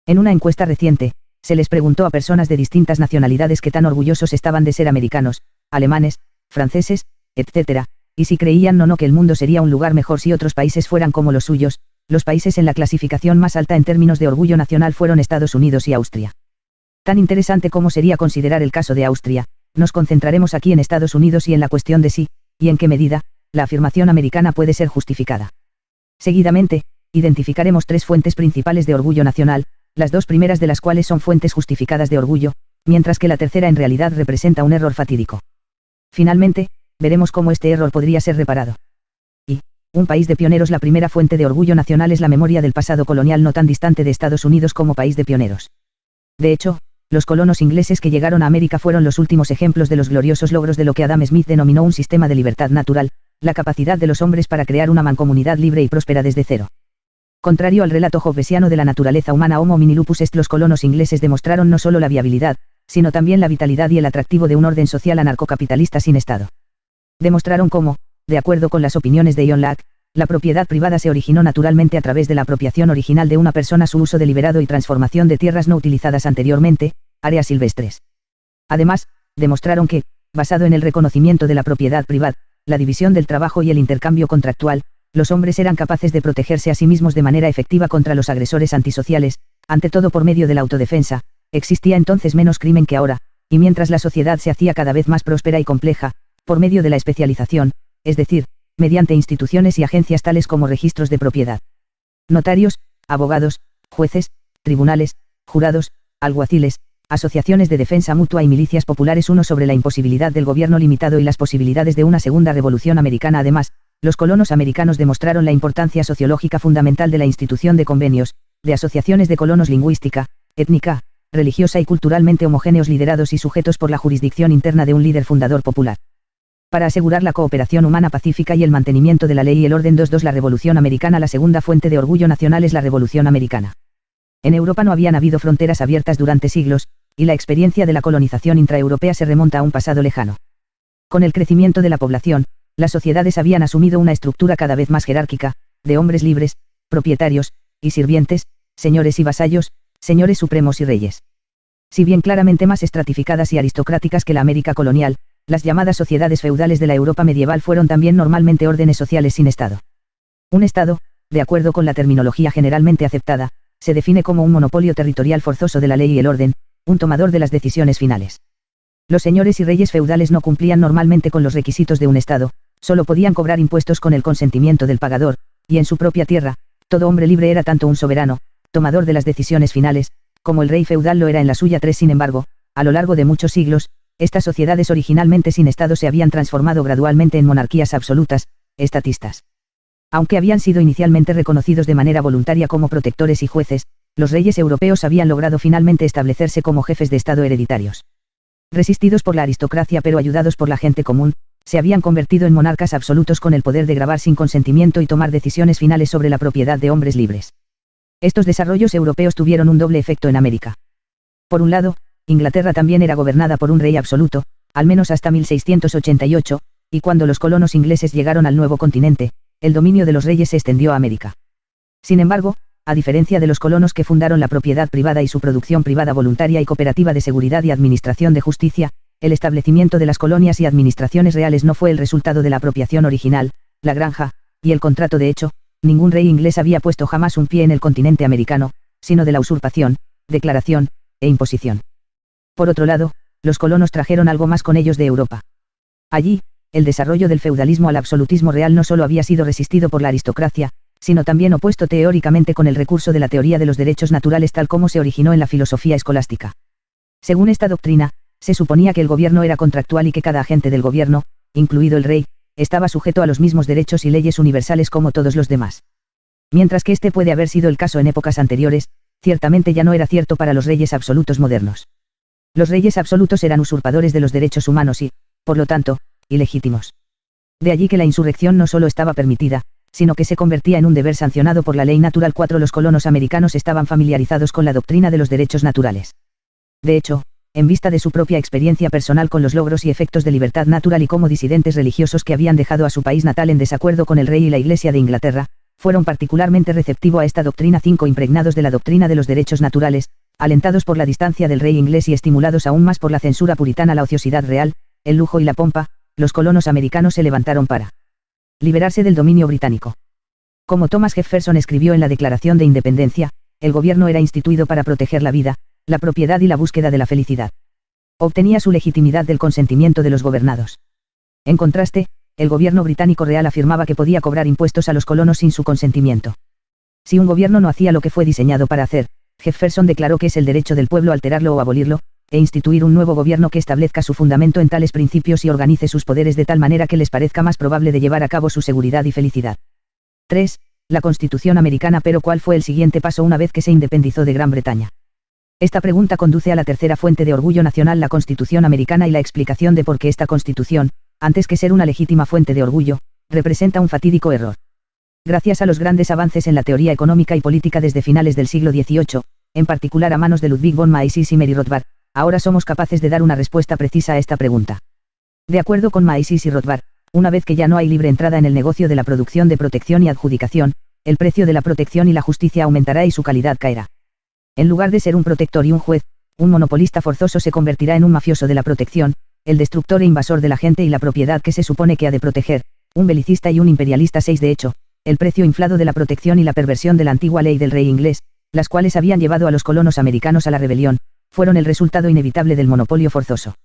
En una encuesta reciente, se les preguntó a personas de distintas nacionalidades qué tan orgullosos estaban de ser americanos, alemanes, franceses, etc., y si creían o no que el mundo sería un lugar mejor si otros países fueran como los suyos. Los países en la clasificación más alta en términos de orgullo nacional fueron Estados Unidos y Austria. Tan interesante como sería considerar el caso de Austria, nos concentraremos aquí en Estados Unidos y en la cuestión de si, y en qué medida, la afirmación americana puede ser justificada. Seguidamente, identificaremos 3 fuentes principales de orgullo nacional, las 2 primeras de las cuales son fuentes justificadas de orgullo, mientras que la tercera en realidad representa un error fatídico. Finalmente, veremos cómo este error podría ser reparado. Un país de pioneros. La primera fuente de orgullo nacional es la memoria del pasado colonial no tan distante de Estados Unidos como país de pioneros. De hecho, los colonos ingleses que llegaron a América fueron los últimos ejemplos de los gloriosos logros de lo que Adam Smith denominó un sistema de libertad natural, la capacidad de los hombres para crear una mancomunidad libre y próspera desde cero. Contrario al relato hobbesiano de la naturaleza humana Homo homini lupus est, los colonos ingleses demostraron no solo la viabilidad, sino también la vitalidad y el atractivo de un orden social anarcocapitalista sin Estado. Demostraron cómo, de acuerdo con las opiniones de John Locke, la propiedad privada se originó naturalmente a través de la apropiación original de una persona, su uso deliberado y transformación de tierras no utilizadas anteriormente, áreas silvestres. Además, demostraron que, basado en el reconocimiento de la propiedad privada, la división del trabajo y el intercambio contractual, los hombres eran capaces de protegerse a sí mismos de manera efectiva contra los agresores antisociales, ante todo por medio de la autodefensa. Existía entonces menos crimen que ahora, y mientras la sociedad se hacía cada vez más próspera y compleja, por medio de la especialización, es decir, mediante instituciones y agencias tales como registros de propiedad, notarios, abogados, jueces, tribunales, jurados, alguaciles, asociaciones de defensa mutua y milicias populares. Uno sobre la imposibilidad del gobierno limitado y las posibilidades de una segunda revolución americana. Además, los colonos americanos demostraron la importancia sociológica fundamental de la institución de convenios, de asociaciones de colonos lingüística, étnica, religiosa y culturalmente homogéneos liderados y sujetos por la jurisdicción interna de un líder fundador popular. Para asegurar la cooperación humana pacífica y el mantenimiento de la ley y el orden. 2. La Revolución Americana. La segunda fuente de orgullo nacional es la Revolución Americana. En Europa no habían habido fronteras abiertas durante siglos, y la experiencia de la colonización intraeuropea se remonta a un pasado lejano. Con el crecimiento de la población, las sociedades habían asumido una estructura cada vez más jerárquica, de hombres libres, propietarios, y sirvientes, señores y vasallos, señores supremos y reyes. Si bien claramente más estratificadas y aristocráticas que la América colonial, las llamadas sociedades feudales de la Europa medieval fueron también normalmente órdenes sociales sin Estado. Un Estado, de acuerdo con la terminología generalmente aceptada, se define como un monopolio territorial forzoso de la ley y el orden, un tomador de las decisiones finales. Los señores y reyes feudales no cumplían normalmente con los requisitos de un Estado, solo podían cobrar impuestos con el consentimiento del pagador, y en su propia tierra, todo hombre libre era tanto un soberano, tomador de las decisiones finales, como el rey feudal lo era en la suya. 3. Sin embargo, a lo largo de muchos siglos, estas sociedades originalmente sin Estado se habían transformado gradualmente en monarquías absolutas, estatistas. Aunque habían sido inicialmente reconocidos de manera voluntaria como protectores y jueces, los reyes europeos habían logrado finalmente establecerse como jefes de Estado hereditarios. Resistidos por la aristocracia pero ayudados por la gente común, se habían convertido en monarcas absolutos con el poder de grabar sin consentimiento y tomar decisiones finales sobre la propiedad de hombres libres. Estos desarrollos europeos tuvieron un doble efecto en América. Por un lado, Inglaterra también era gobernada por un rey absoluto, al menos hasta 1688, y cuando los colonos ingleses llegaron al nuevo continente, el dominio de los reyes se extendió a América. Sin embargo, a diferencia de los colonos que fundaron la propiedad privada y su producción privada voluntaria y cooperativa de seguridad y administración de justicia, el establecimiento de las colonias y administraciones reales no fue el resultado de la apropiación original, la granja, y el contrato. De hecho, ningún rey inglés había puesto jamás un pie en el continente americano, sino de la usurpación, declaración, e imposición. Por otro lado, los colonos trajeron algo más con ellos de Europa. Allí, el desarrollo del feudalismo al absolutismo real no solo había sido resistido por la aristocracia, sino también opuesto teóricamente con el recurso de la teoría de los derechos naturales tal como se originó en la filosofía escolástica. Según esta doctrina, se suponía que el gobierno era contractual y que cada agente del gobierno, incluido el rey, estaba sujeto a los mismos derechos y leyes universales como todos los demás. Mientras que este puede haber sido el caso en épocas anteriores, ciertamente ya no era cierto para los reyes absolutos modernos. Los reyes absolutos eran usurpadores de los derechos humanos y, por lo tanto, ilegítimos. De allí que la insurrección no solo estaba permitida, sino que se convertía en un deber sancionado por la ley natural. 4. Los colonos americanos estaban familiarizados con la doctrina de los derechos naturales. De hecho, en vista de su propia experiencia personal con los logros y efectos de libertad natural y como disidentes religiosos que habían dejado a su país natal en desacuerdo con el rey y la Iglesia de Inglaterra, fueron particularmente receptivos a esta doctrina. 5. Impregnados de la doctrina de los derechos naturales, alentados por la distancia del rey inglés y estimulados aún más por la censura puritana, la ociosidad real, el lujo y la pompa, los colonos americanos se levantaron para liberarse del dominio británico. Como Thomas Jefferson escribió en la Declaración de Independencia, el gobierno era instituido para proteger la vida, la propiedad y la búsqueda de la felicidad. Obtenía su legitimidad del consentimiento de los gobernados. En contraste, el gobierno británico real afirmaba que podía cobrar impuestos a los colonos sin su consentimiento. Si un gobierno no hacía lo que fue diseñado para hacer, Jefferson declaró que es el derecho del pueblo alterarlo o abolirlo, e instituir un nuevo gobierno que establezca su fundamento en tales principios y organice sus poderes de tal manera que les parezca más probable de llevar a cabo su seguridad y felicidad. 3. La Constitución americana. Pero ¿cuál fue el siguiente paso una vez que se independizó de Gran Bretaña? Esta pregunta conduce a la tercera fuente de orgullo nacional, la Constitución americana, y la explicación de por qué esta Constitución, antes que ser una legítima fuente de orgullo, representa un fatídico error. Gracias a los grandes avances en la teoría económica y política desde finales del siglo XVIII, en particular a manos de Ludwig von Mises y Mary Rothbard, ahora somos capaces de dar una respuesta precisa a esta pregunta. De acuerdo con Mises y Rothbard, una vez que ya no hay libre entrada en el negocio de la producción de protección y adjudicación, el precio de la protección y la justicia aumentará y su calidad caerá. En lugar de ser un protector y un juez, un monopolista forzoso se convertirá en un mafioso de la protección, el destructor e invasor de la gente y la propiedad que se supone que ha de proteger, un belicista y un imperialista. 6. De hecho, el precio inflado de la protección y la perversión de la antigua ley del rey inglés, las cuales habían llevado a los colonos americanos a la rebelión, fueron el resultado inevitable del monopolio forzoso.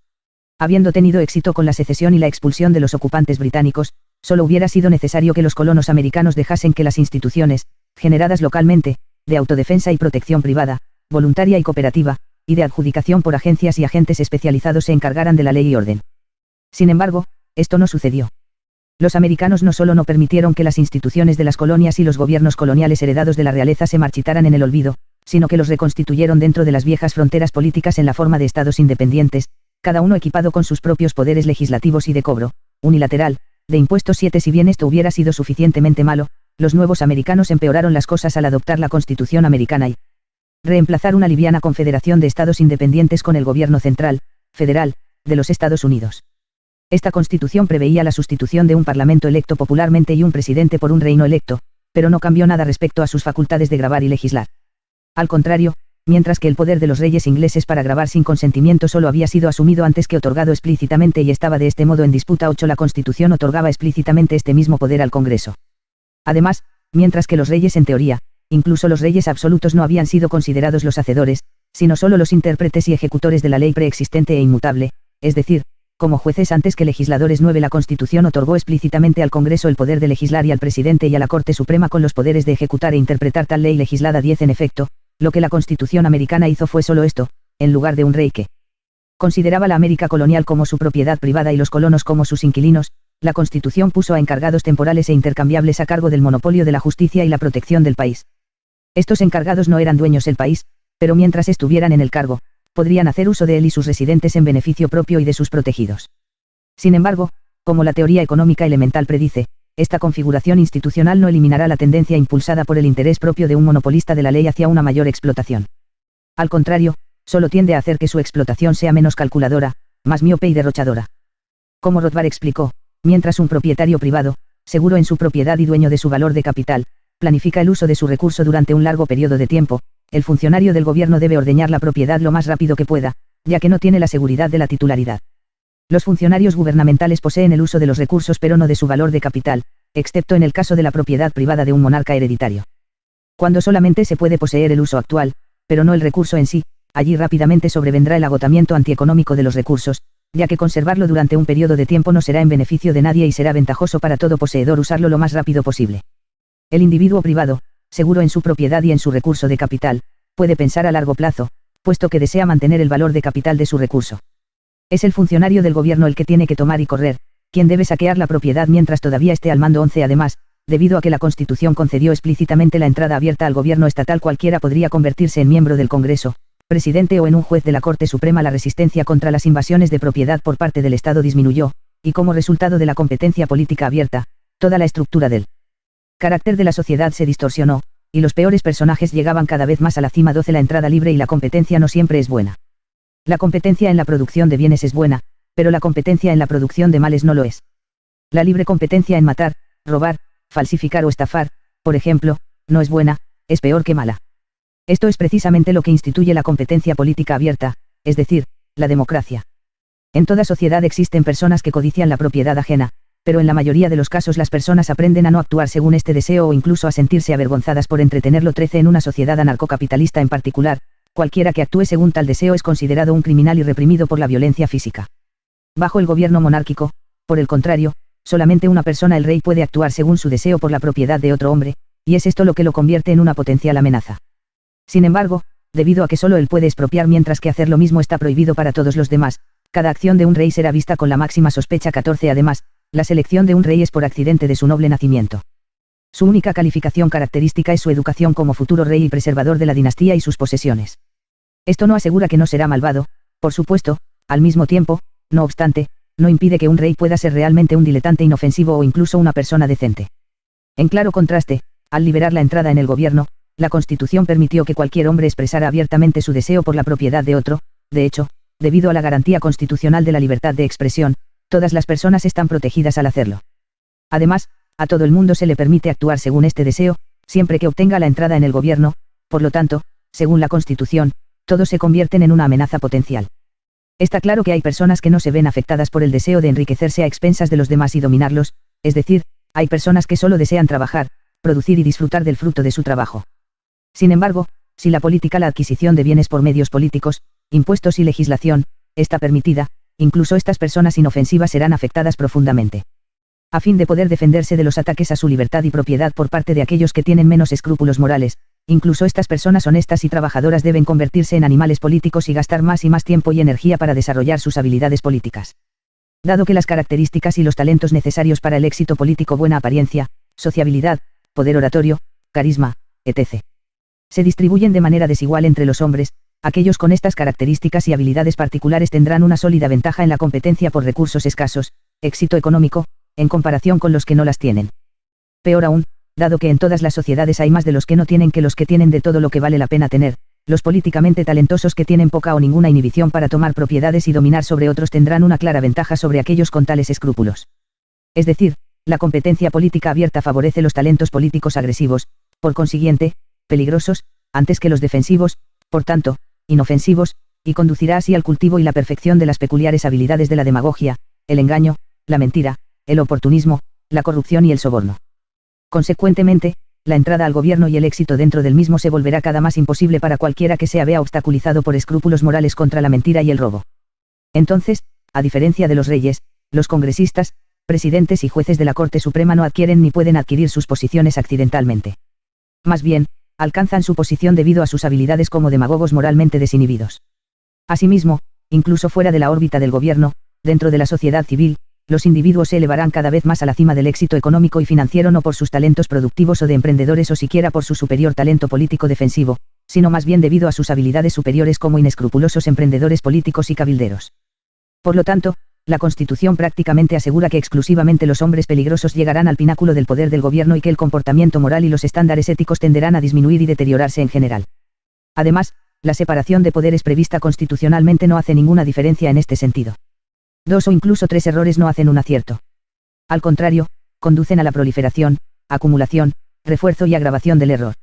Habiendo tenido éxito con la secesión y la expulsión de los ocupantes británicos, solo hubiera sido necesario que los colonos americanos dejasen que las instituciones, generadas localmente, de autodefensa y protección privada, voluntaria y cooperativa, y de adjudicación por agencias y agentes especializados se encargaran de la ley y orden. Sin embargo, esto no sucedió. Los americanos no solo no permitieron que las instituciones de las colonias y los gobiernos coloniales heredados de la realeza se marchitaran en el olvido, sino que los reconstituyeron dentro de las viejas fronteras políticas en la forma de estados independientes, cada uno equipado con sus propios poderes legislativos y de cobro, unilateral, de impuestos. 7. Si bien esto hubiera sido suficientemente malo, los nuevos americanos empeoraron las cosas al adoptar la Constitución americana y reemplazar una liviana confederación de estados independientes con el gobierno central, federal, de los Estados Unidos. Esta Constitución preveía la sustitución de un parlamento electo popularmente y un presidente por un reino electo, pero no cambió nada respecto a sus facultades de gravar y legislar. Al contrario, mientras que el poder de los reyes ingleses para gravar sin consentimiento solo había sido asumido antes que otorgado explícitamente y estaba de este modo en disputa. 8. La Constitución otorgaba explícitamente este mismo poder al Congreso. Además, mientras que los reyes en teoría, incluso los reyes absolutos, no habían sido considerados los hacedores, sino solo los intérpretes y ejecutores de la ley preexistente e inmutable, es decir, como jueces antes que legisladores. 9. La Constitución otorgó explícitamente al Congreso el poder de legislar y al presidente y a la Corte Suprema con los poderes de ejecutar e interpretar tal ley legislada. 10. En efecto, lo que la Constitución americana hizo fue solo esto, en lugar de un rey que consideraba la América colonial como su propiedad privada y los colonos como sus inquilinos, la Constitución puso a encargados temporales e intercambiables a cargo del monopolio de la justicia y la protección del país. Estos encargados no eran dueños del país, pero mientras estuvieran en el cargo, podrían hacer uso de él y sus residentes en beneficio propio y de sus protegidos. Sin embargo, como la teoría económica elemental predice, esta configuración institucional no eliminará la tendencia impulsada por el interés propio de un monopolista de la ley hacia una mayor explotación. Al contrario, solo tiende a hacer que su explotación sea menos calculadora, más miope y derrochadora. Como Rothbard explicó, mientras un propietario privado, seguro en su propiedad y dueño de su valor de capital, planifica el uso de su recurso durante un largo periodo de tiempo, el funcionario del gobierno debe ordeñar la propiedad lo más rápido que pueda, ya que no tiene la seguridad de la titularidad. Los funcionarios gubernamentales poseen el uso de los recursos pero no de su valor de capital, excepto en el caso de la propiedad privada de un monarca hereditario. Cuando solamente se puede poseer el uso actual, pero no el recurso en sí, allí rápidamente sobrevendrá el agotamiento antieconómico de los recursos, ya que conservarlo durante un periodo de tiempo no será en beneficio de nadie y será ventajoso para todo poseedor usarlo lo más rápido posible. El individuo privado, seguro en su propiedad y en su recurso de capital, puede pensar a largo plazo, puesto que desea mantener el valor de capital de su recurso. Es el funcionario del gobierno el que tiene que tomar y correr, quien debe saquear la propiedad mientras todavía esté al mando. 11. Además, debido a que la Constitución concedió explícitamente la entrada abierta al gobierno estatal, cualquiera podría convertirse en miembro del Congreso, presidente o en un juez de la Corte Suprema. La resistencia contra las invasiones de propiedad por parte del Estado disminuyó, y como resultado de la competencia política abierta, toda la estructura del carácter de la sociedad se distorsionó, y los peores personajes llegaban cada vez más a la cima. 12. La entrada libre y la competencia no siempre es buena. La competencia en la producción de bienes es buena, pero la competencia en la producción de males no lo es. La libre competencia en matar, robar, falsificar o estafar, Por ejemplo, no es buena, es peor que mala. Esto es precisamente lo que instituye la competencia política abierta, es decir, la democracia. En toda sociedad existen personas que codician la propiedad ajena, pero en la mayoría de los casos las personas aprenden a no actuar según este deseo o incluso a sentirse avergonzadas por entretenerlo. 13 En una sociedad anarcocapitalista en particular, cualquiera que actúe según tal deseo es considerado un criminal y reprimido por la violencia física. Bajo el gobierno monárquico, por el contrario, solamente una persona, el rey, puede actuar según su deseo por la propiedad de otro hombre, y es esto lo que lo convierte en una potencial amenaza. Sin embargo, debido a que solo él puede expropiar mientras que hacer lo mismo está prohibido para todos los demás, cada acción de un rey será vista con la máxima sospecha. 14 Además, la selección de un rey es por accidente de su noble nacimiento. Su única calificación característica es su educación como futuro rey y preservador de la dinastía y sus posesiones. Esto no asegura que no será malvado, por supuesto, al mismo tiempo, no obstante, no impide que un rey pueda ser realmente un diletante inofensivo o incluso una persona decente. En claro contraste, al liberar la entrada en el gobierno, la Constitución permitió que cualquier hombre expresara abiertamente su deseo por la propiedad de otro. De hecho, debido a la garantía constitucional de la libertad de expresión, todas las personas están protegidas al hacerlo. Además, a todo el mundo se le permite actuar según este deseo, siempre que obtenga la entrada en el gobierno. Por lo tanto, según la Constitución, todos se convierten en una amenaza potencial. Está claro que hay personas que no se ven afectadas por el deseo de enriquecerse a expensas de los demás y dominarlos, es decir, hay personas que solo desean trabajar, producir y disfrutar del fruto de su trabajo. Sin embargo, si la adquisición de bienes por medios políticos, impuestos y legislación, está permitida, incluso estas personas inofensivas serán afectadas profundamente. A fin de poder defenderse de los ataques a su libertad y propiedad por parte de aquellos que tienen menos escrúpulos morales, incluso estas personas honestas y trabajadoras deben convertirse en animales políticos y gastar más y más tiempo y energía para desarrollar sus habilidades políticas. Dado que las características y los talentos necesarios para el éxito político, buena apariencia, sociabilidad, poder oratorio, carisma, etc., se distribuyen de manera desigual entre los hombres, aquellos con estas características y habilidades particulares tendrán una sólida ventaja en la competencia por recursos escasos, éxito económico, en comparación con los que no las tienen. Peor aún, dado que en todas las sociedades hay más de los que no tienen que los que tienen de todo lo que vale la pena tener, los políticamente talentosos que tienen poca o ninguna inhibición para tomar propiedades y dominar sobre otros tendrán una clara ventaja sobre aquellos con tales escrúpulos. Es decir, la competencia política abierta favorece los talentos políticos agresivos, por consiguiente, peligrosos, antes que los defensivos, por tanto, inofensivos, y conducirá así al cultivo y la perfección de las peculiares habilidades de la demagogia, el engaño, la mentira, el oportunismo, la corrupción y el soborno. Consecuentemente, la entrada al gobierno y el éxito dentro del mismo se volverá cada más imposible para cualquiera que se vea obstaculizado por escrúpulos morales contra la mentira y el robo. Entonces, a diferencia de los reyes, los congresistas, presidentes y jueces de la Corte Suprema no adquieren ni pueden adquirir sus posiciones accidentalmente. Más bien, alcanzan su posición debido a sus habilidades como demagogos moralmente desinhibidos. Asimismo, incluso fuera de la órbita del gobierno, dentro de la sociedad civil, los individuos se elevarán cada vez más a la cima del éxito económico y financiero no por sus talentos productivos o de emprendedores o siquiera por su superior talento político defensivo, sino más bien debido a sus habilidades superiores como inescrupulosos emprendedores políticos y cabilderos. Por lo tanto, la Constitución prácticamente asegura que exclusivamente los hombres peligrosos llegarán al pináculo del poder del gobierno y que el comportamiento moral y los estándares éticos tenderán a disminuir y deteriorarse en general. Además, la separación de poderes prevista constitucionalmente no hace ninguna diferencia en este sentido. 2 o incluso 3 errores no hacen un acierto. Al contrario, conducen a la proliferación, acumulación, refuerzo y agravación del error.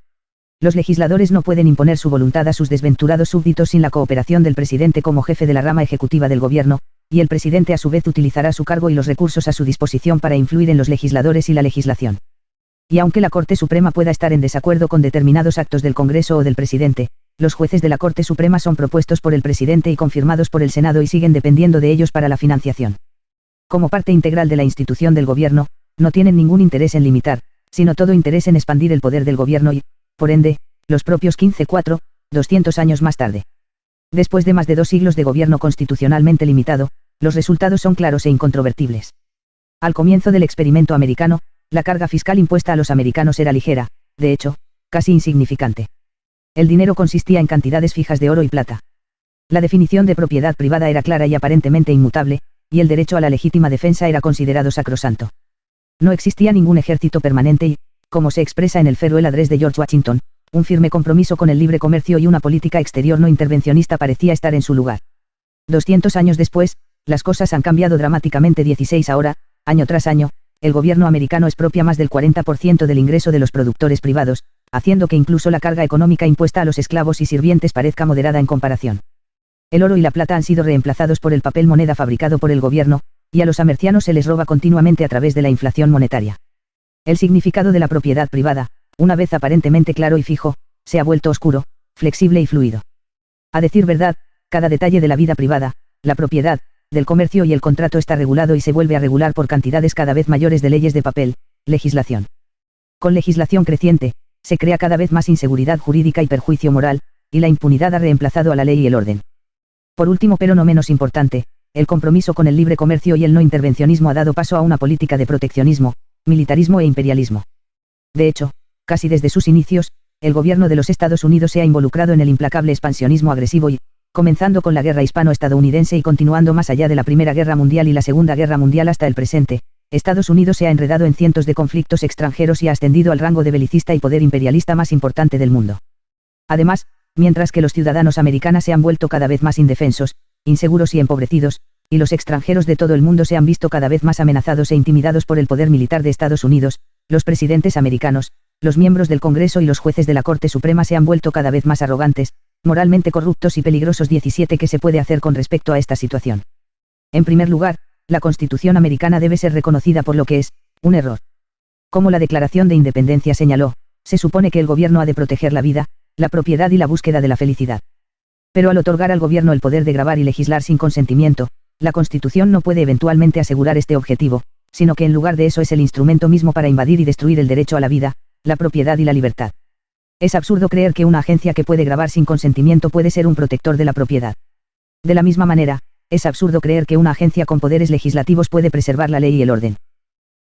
Los legisladores no pueden imponer su voluntad a sus desventurados súbditos sin la cooperación del presidente como jefe de la rama ejecutiva del gobierno, y el presidente a su vez utilizará su cargo y los recursos a su disposición para influir en los legisladores y la legislación. Y aunque la Corte Suprema pueda estar en desacuerdo con determinados actos del Congreso o del presidente, los jueces de la Corte Suprema son propuestos por el presidente y confirmados por el Senado y siguen dependiendo de ellos para la financiación. Como parte integral de la institución del gobierno, no tienen ningún interés en limitar, sino todo interés en expandir el poder del gobierno y, por ende, los propios 200 años más tarde. Después de más de 2 siglos de gobierno constitucionalmente limitado, los resultados son claros e incontrovertibles. Al comienzo del experimento americano, la carga fiscal impuesta a los americanos era ligera, de hecho, casi insignificante. El dinero consistía en cantidades fijas de oro y plata. La definición de propiedad privada era clara y aparentemente inmutable, y el derecho a la legítima defensa era considerado sacrosanto. No existía ningún ejército permanente y, como se expresa en el Farewell Address de George Washington, un firme compromiso con el libre comercio y una política exterior no intervencionista parecía estar en su lugar. 200 años después, las cosas han cambiado dramáticamente. 16 Ahora, año tras año, el gobierno americano expropia más del 40% del ingreso de los productores privados, haciendo que incluso la carga económica impuesta a los esclavos y sirvientes parezca moderada en comparación. El oro y la plata han sido reemplazados por el papel moneda fabricado por el gobierno, y a los americanos se les roba continuamente a través de la inflación monetaria. El significado de la propiedad privada, una vez aparentemente claro y fijo, se ha vuelto oscuro, flexible y fluido. A decir verdad, cada detalle de la vida privada, la propiedad, del comercio y el contrato está regulado y se vuelve a regular por cantidades cada vez mayores de leyes de papel, legislación. Con legislación creciente, se crea cada vez más inseguridad jurídica y perjuicio moral, y la impunidad ha reemplazado a la ley y el orden. Por último, pero no menos importante, el compromiso con el libre comercio y el no intervencionismo ha dado paso a una política de proteccionismo, militarismo e imperialismo. De hecho, casi desde sus inicios, el gobierno de los Estados Unidos se ha involucrado en el implacable expansionismo agresivo y, comenzando con la guerra hispano-estadounidense y continuando más allá de la Primera Guerra Mundial y la Segunda Guerra Mundial hasta el presente, Estados Unidos se ha enredado en cientos de conflictos extranjeros y ha ascendido al rango de belicista y poder imperialista más importante del mundo. Además, mientras que los ciudadanos americanos se han vuelto cada vez más indefensos, inseguros y empobrecidos, y los extranjeros de todo el mundo se han visto cada vez más amenazados e intimidados por el poder militar de Estados Unidos, los presidentes americanos, los miembros del Congreso y los jueces de la Corte Suprema se han vuelto cada vez más arrogantes, moralmente corruptos y peligrosos. 17 ¿Qué se puede hacer con respecto a esta situación? En primer lugar, la Constitución americana debe ser reconocida por lo que es, un error. Como la Declaración de Independencia señaló, se supone que el gobierno ha de proteger la vida, la propiedad y la búsqueda de la felicidad. Pero al otorgar al gobierno el poder de gravar y legislar sin consentimiento, la Constitución no puede eventualmente asegurar este objetivo, sino que en lugar de eso es el instrumento mismo para invadir y destruir el derecho a la vida, la propiedad y la libertad. Es absurdo creer que una agencia que puede gravar sin consentimiento puede ser un protector de la propiedad. De la misma manera, es absurdo creer que una agencia con poderes legislativos puede preservar la ley y el orden.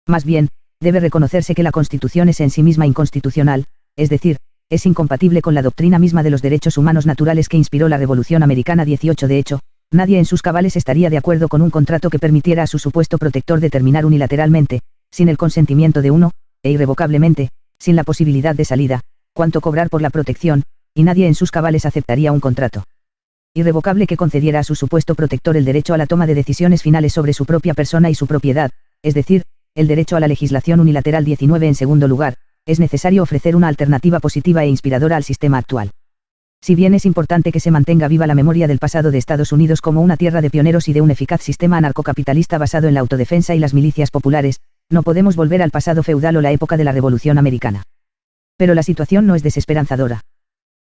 Más bien, debe reconocerse que la Constitución es en sí misma inconstitucional, es decir, es incompatible con la doctrina misma de los derechos humanos naturales que inspiró la Revolución Americana. 18 De hecho, nadie en sus cabales estaría de acuerdo con un contrato que permitiera a su supuesto protector determinar unilateralmente, sin el consentimiento de uno, e irrevocablemente, sin la posibilidad de salida, cuánto cobrar por la protección, y nadie en sus cabales aceptaría un contrato irrevocable que concediera a su supuesto protector el derecho a la toma de decisiones finales sobre su propia persona y su propiedad, es decir, el derecho a la legislación unilateral. 19 En segundo lugar, es necesario ofrecer una alternativa positiva e inspiradora al sistema actual. Si bien es importante que se mantenga viva la memoria del pasado de Estados Unidos como una tierra de pioneros y de un eficaz sistema anarcocapitalista basado en la autodefensa y las milicias populares, no podemos volver al pasado feudal o la época de la Revolución Americana. Pero la situación no es desesperanzadora.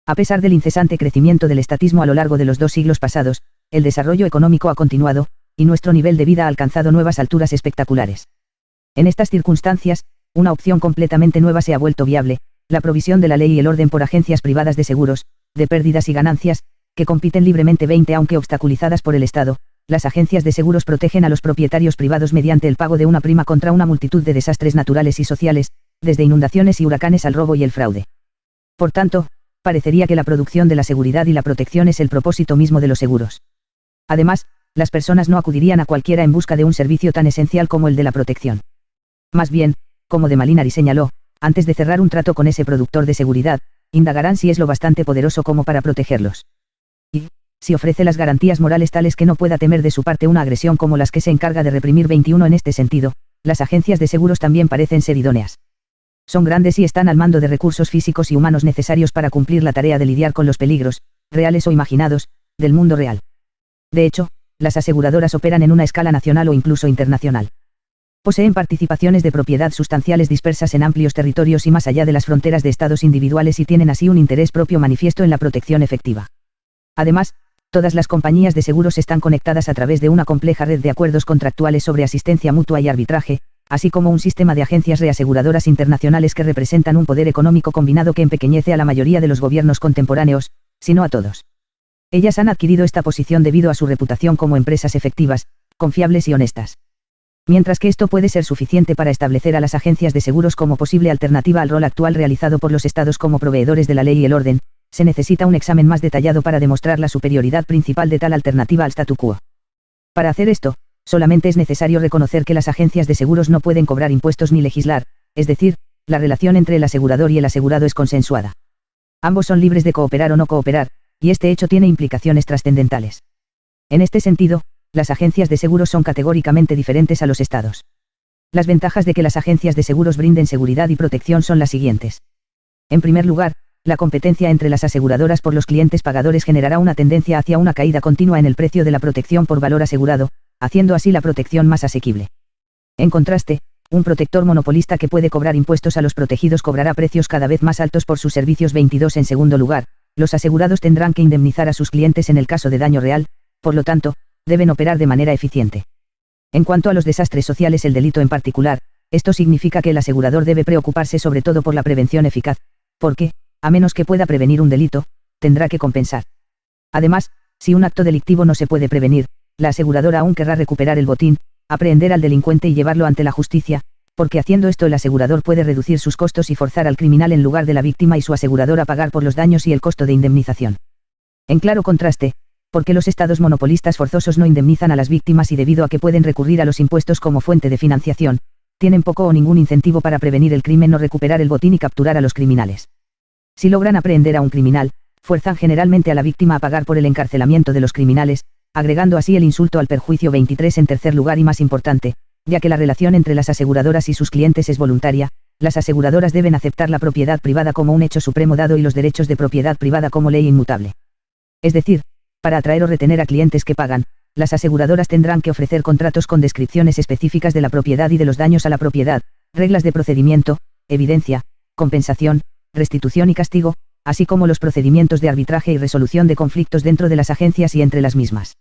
A pesar del incesante crecimiento del estatismo a lo largo de los 2 siglos pasados, el desarrollo económico ha continuado, y nuestro nivel de vida ha alcanzado nuevas alturas espectaculares. En estas circunstancias, una opción completamente nueva se ha vuelto viable, la provisión de la ley y el orden por agencias privadas de seguros, de pérdidas y ganancias, que compiten libremente. 20 Aunque obstaculizadas por el Estado, las agencias de seguros protegen a los propietarios privados mediante el pago de una prima contra una multitud de desastres naturales y sociales, desde inundaciones y huracanes al robo y el fraude. Por tanto, parecería que la producción de la seguridad y la protección es el propósito mismo de los seguros. Además, las personas no acudirían a cualquiera en busca de un servicio tan esencial como el de la protección. Más bien, como de Molinari señaló, antes de cerrar un trato con ese productor de seguridad, indagarán si es lo bastante poderoso como para protegerlos. Y, si ofrece las garantías morales tales que no pueda temer de su parte una agresión como las que se encarga de reprimir. 21 En este sentido, las agencias de seguros también parecen ser idóneas. Son grandes y están al mando de recursos físicos y humanos necesarios para cumplir la tarea de lidiar con los peligros, reales o imaginados, del mundo real. De hecho, las aseguradoras operan en una escala nacional o incluso internacional. Poseen participaciones de propiedad sustanciales dispersas en amplios territorios y más allá de las fronteras de estados individuales y tienen así un interés propio manifiesto en la protección efectiva. Además, todas las compañías de seguros están conectadas a través de una compleja red de acuerdos contractuales sobre asistencia mutua y arbitraje, así como un sistema de agencias reaseguradoras internacionales que representan un poder económico combinado que empequeñece a la mayoría de los gobiernos contemporáneos, si no a todos. Ellas han adquirido esta posición debido a su reputación como empresas efectivas, confiables y honestas. Mientras que esto puede ser suficiente para establecer a las agencias de seguros como posible alternativa al rol actual realizado por los estados como proveedores de la ley y el orden, se necesita un examen más detallado para demostrar la superioridad principal de tal alternativa al statu quo. Para hacer esto, solamente es necesario reconocer que las agencias de seguros no pueden cobrar impuestos ni legislar, es decir, la relación entre el asegurador y el asegurado es consensuada. Ambos son libres de cooperar o no cooperar, y este hecho tiene implicaciones trascendentales. En este sentido, las agencias de seguros son categóricamente diferentes a los estados. Las ventajas de que las agencias de seguros brinden seguridad y protección son las siguientes. En primer lugar, la competencia entre las aseguradoras por los clientes pagadores generará una tendencia hacia una caída continua en el precio de la protección por valor asegurado, haciendo así la protección más asequible. En contraste, un protector monopolista que puede cobrar impuestos a los protegidos cobrará precios cada vez más altos por sus servicios. 22. En segundo lugar, los asegurados tendrán que indemnizar a sus clientes en el caso de daño real, por lo tanto, deben operar de manera eficiente. En cuanto a los desastres sociales, el delito en particular, esto significa que el asegurador debe preocuparse sobre todo por la prevención eficaz, porque, a menos que pueda prevenir un delito, tendrá que compensar. Además, si un acto delictivo no se puede prevenir, la aseguradora aún querrá recuperar el botín, aprehender al delincuente y llevarlo ante la justicia, porque haciendo esto el asegurador puede reducir sus costos y forzar al criminal en lugar de la víctima y su asegurador a pagar por los daños y el costo de indemnización. En claro contraste, porque los estados monopolistas forzosos no indemnizan a las víctimas y debido a que pueden recurrir a los impuestos como fuente de financiación, tienen poco o ningún incentivo para prevenir el crimen o recuperar el botín y capturar a los criminales. Si logran aprehender a un criminal, fuerzan generalmente a la víctima a pagar por el encarcelamiento de los criminales, agregando así el insulto al perjuicio. 23. En tercer lugar y más importante, ya que la relación entre las aseguradoras y sus clientes es voluntaria, las aseguradoras deben aceptar la propiedad privada como un hecho supremo dado y los derechos de propiedad privada como ley inmutable. Es decir, para atraer o retener a clientes que pagan, las aseguradoras tendrán que ofrecer contratos con descripciones específicas de la propiedad y de los daños a la propiedad, reglas de procedimiento, evidencia, compensación, restitución y castigo, así como los procedimientos de arbitraje y resolución de conflictos dentro de las agencias y entre las mismas.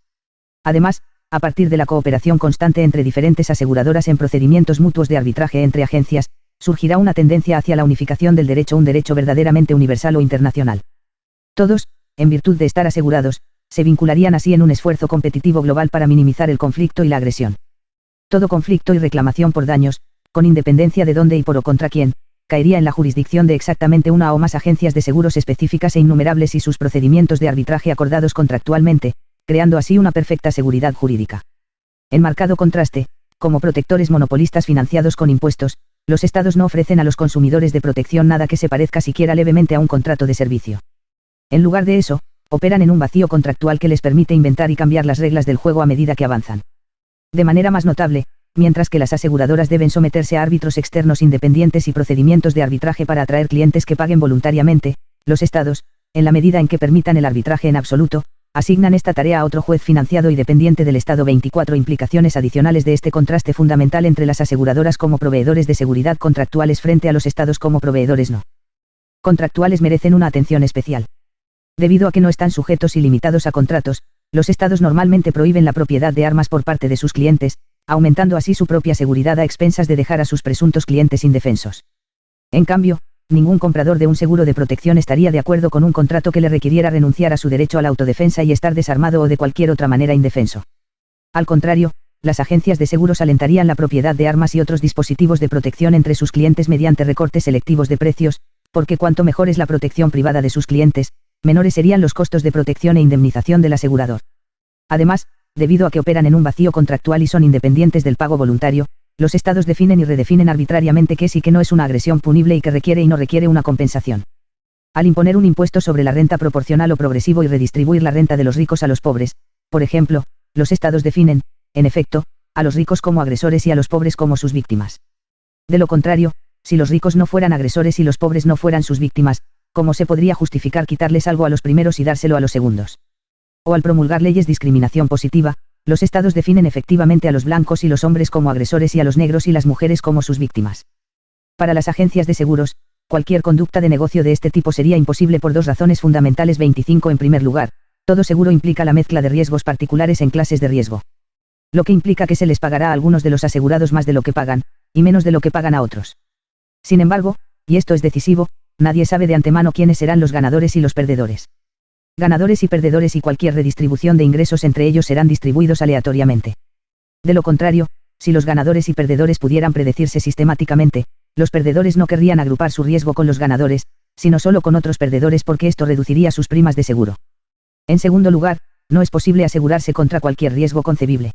Además, a partir de la cooperación constante entre diferentes aseguradoras en procedimientos mutuos de arbitraje entre agencias, surgirá una tendencia hacia la unificación del derecho, un derecho verdaderamente universal o internacional. Todos, en virtud de estar asegurados, se vincularían así en un esfuerzo competitivo global para minimizar el conflicto y la agresión. Todo conflicto y reclamación por daños, con independencia de dónde y por o contra quién, caería en la jurisdicción de exactamente una o más agencias de seguros específicas e innumerables y sus procedimientos de arbitraje acordados contractualmente, creando así una perfecta seguridad jurídica. En marcado contraste, como protectores monopolistas financiados con impuestos, los estados no ofrecen a los consumidores de protección nada que se parezca siquiera levemente a un contrato de servicio. En lugar de eso, operan en un vacío contractual que les permite inventar y cambiar las reglas del juego a medida que avanzan. De manera más notable, mientras que las aseguradoras deben someterse a árbitros externos independientes y procedimientos de arbitraje para atraer clientes que paguen voluntariamente, los estados, en la medida en que permitan el arbitraje en absoluto, asignan esta tarea a otro juez financiado y dependiente del Estado. 24. Implicaciones adicionales de este contraste fundamental entre las aseguradoras como proveedores de seguridad contractuales frente a los estados como proveedores no contractuales merecen una atención especial. Debido a que no están sujetos y limitados a contratos, los estados normalmente prohíben la propiedad de armas por parte de sus clientes, aumentando así su propia seguridad a expensas de dejar a sus presuntos clientes indefensos. En cambio, ningún comprador de un seguro de protección estaría de acuerdo con un contrato que le requiriera renunciar a su derecho a la autodefensa y estar desarmado o de cualquier otra manera indefenso. Al contrario, las agencias de seguros alentarían la propiedad de armas y otros dispositivos de protección entre sus clientes mediante recortes selectivos de precios, porque cuanto mejor es la protección privada de sus clientes, menores serían los costos de protección e indemnización del asegurador. Además, debido a que operan en un vacío contractual y son independientes del pago voluntario, los estados definen y redefinen arbitrariamente qué es y qué no es una agresión punible y qué requiere y no requiere una compensación. Al imponer un impuesto sobre la renta proporcional o progresivo y redistribuir la renta de los ricos a los pobres, por ejemplo, los estados definen, en efecto, a los ricos como agresores y a los pobres como sus víctimas. De lo contrario, si los ricos no fueran agresores y los pobres no fueran sus víctimas, ¿cómo se podría justificar quitarles algo a los primeros y dárselo a los segundos? O al promulgar leyes de discriminación positiva, los estados definen efectivamente a los blancos y los hombres como agresores y a los negros y las mujeres como sus víctimas. Para las agencias de seguros, cualquier conducta de negocio de este tipo sería imposible por dos razones fundamentales. 25. En primer lugar, todo seguro implica la mezcla de riesgos particulares en clases de riesgo. Lo que implica que se les pagará a algunos de los asegurados más de lo que pagan, y menos de lo que pagan a otros. Sin embargo, y esto es decisivo, nadie sabe de antemano quiénes serán los ganadores y los perdedores. Ganadores y perdedores y cualquier redistribución de ingresos entre ellos serán distribuidos aleatoriamente. De lo contrario, si los ganadores y perdedores pudieran predecirse sistemáticamente, los perdedores no querrían agrupar su riesgo con los ganadores, sino solo con otros perdedores porque esto reduciría sus primas de seguro. En segundo lugar, no es posible asegurarse contra cualquier riesgo concebible.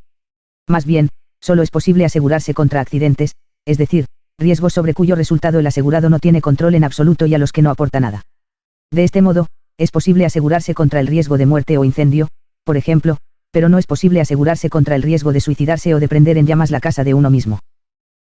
Más bien, solo es posible asegurarse contra accidentes, es decir, riesgos sobre cuyo resultado el asegurado no tiene control en absoluto y a los que no aporta nada. De este modo, es posible asegurarse contra el riesgo de muerte o incendio, por ejemplo, pero no es posible asegurarse contra el riesgo de suicidarse o de prender en llamas la casa de uno mismo.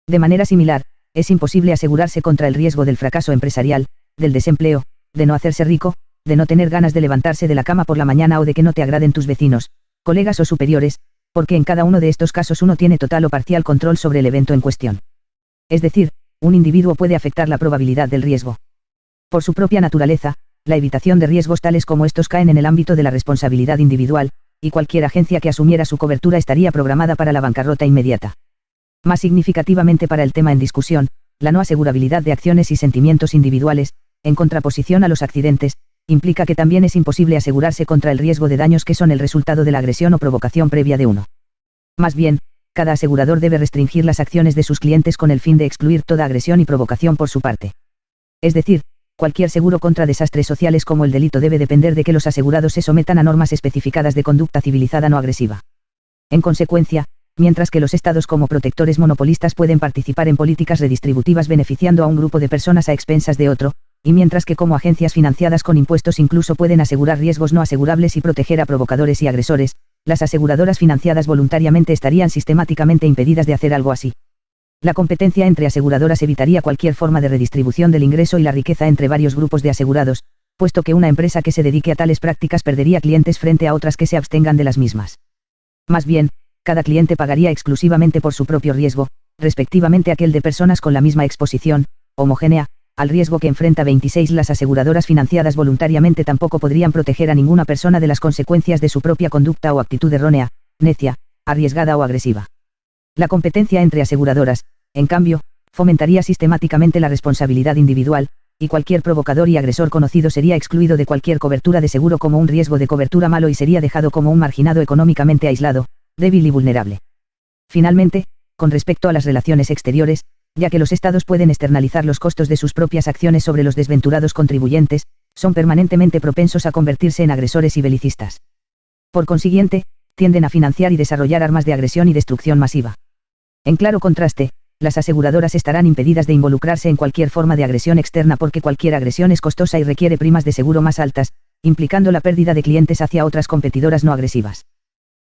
De manera similar, es imposible asegurarse contra el riesgo del fracaso empresarial, del desempleo, de no hacerse rico, de no tener ganas de levantarse de la cama por la mañana o de que no te agraden tus vecinos, colegas o superiores, porque en cada uno de estos casos uno tiene total o parcial control sobre el evento en cuestión. Es decir, un individuo puede afectar la probabilidad del riesgo. Por su propia naturaleza, la evitación de riesgos tales como estos caen en el ámbito de la responsabilidad individual, y cualquier agencia que asumiera su cobertura estaría programada para la bancarrota inmediata. Más significativamente para el tema en discusión, la no asegurabilidad de acciones y sentimientos individuales, en contraposición a los accidentes, implica que también es imposible asegurarse contra el riesgo de daños que son el resultado de la agresión o provocación previa de uno. Más bien, cada asegurador debe restringir las acciones de sus clientes con el fin de excluir toda agresión y provocación por su parte. Es decir, cualquier seguro contra desastres sociales como el delito debe depender de que los asegurados se sometan a normas especificadas de conducta civilizada no agresiva. En consecuencia, mientras que los estados como protectores monopolistas pueden participar en políticas redistributivas beneficiando a un grupo de personas a expensas de otro, y mientras que como agencias financiadas con impuestos incluso pueden asegurar riesgos no asegurables y proteger a provocadores y agresores, las aseguradoras financiadas voluntariamente estarían sistemáticamente impedidas de hacer algo así. La competencia entre aseguradoras evitaría cualquier forma de redistribución del ingreso y la riqueza entre varios grupos de asegurados, puesto que una empresa que se dedique a tales prácticas perdería clientes frente a otras que se abstengan de las mismas. Más bien, cada cliente pagaría exclusivamente por su propio riesgo, respectivamente aquel de personas con la misma exposición, homogénea, al riesgo que enfrenta 26. Las aseguradoras financiadas voluntariamente tampoco podrían proteger a ninguna persona de las consecuencias de su propia conducta o actitud errónea, necia, arriesgada o agresiva. La competencia entre aseguradoras, en cambio, fomentaría sistemáticamente la responsabilidad individual, y cualquier provocador y agresor conocido sería excluido de cualquier cobertura de seguro como un riesgo de cobertura malo y sería dejado como un marginado económicamente aislado, débil y vulnerable. Finalmente, con respecto a las relaciones exteriores, ya que los estados pueden externalizar los costos de sus propias acciones sobre los desventurados contribuyentes, son permanentemente propensos a convertirse en agresores y belicistas. Por consiguiente, tienden a financiar y desarrollar armas de agresión y destrucción masiva. En claro contraste, las aseguradoras estarán impedidas de involucrarse en cualquier forma de agresión externa porque cualquier agresión es costosa y requiere primas de seguro más altas, implicando la pérdida de clientes hacia otras competidoras no agresivas.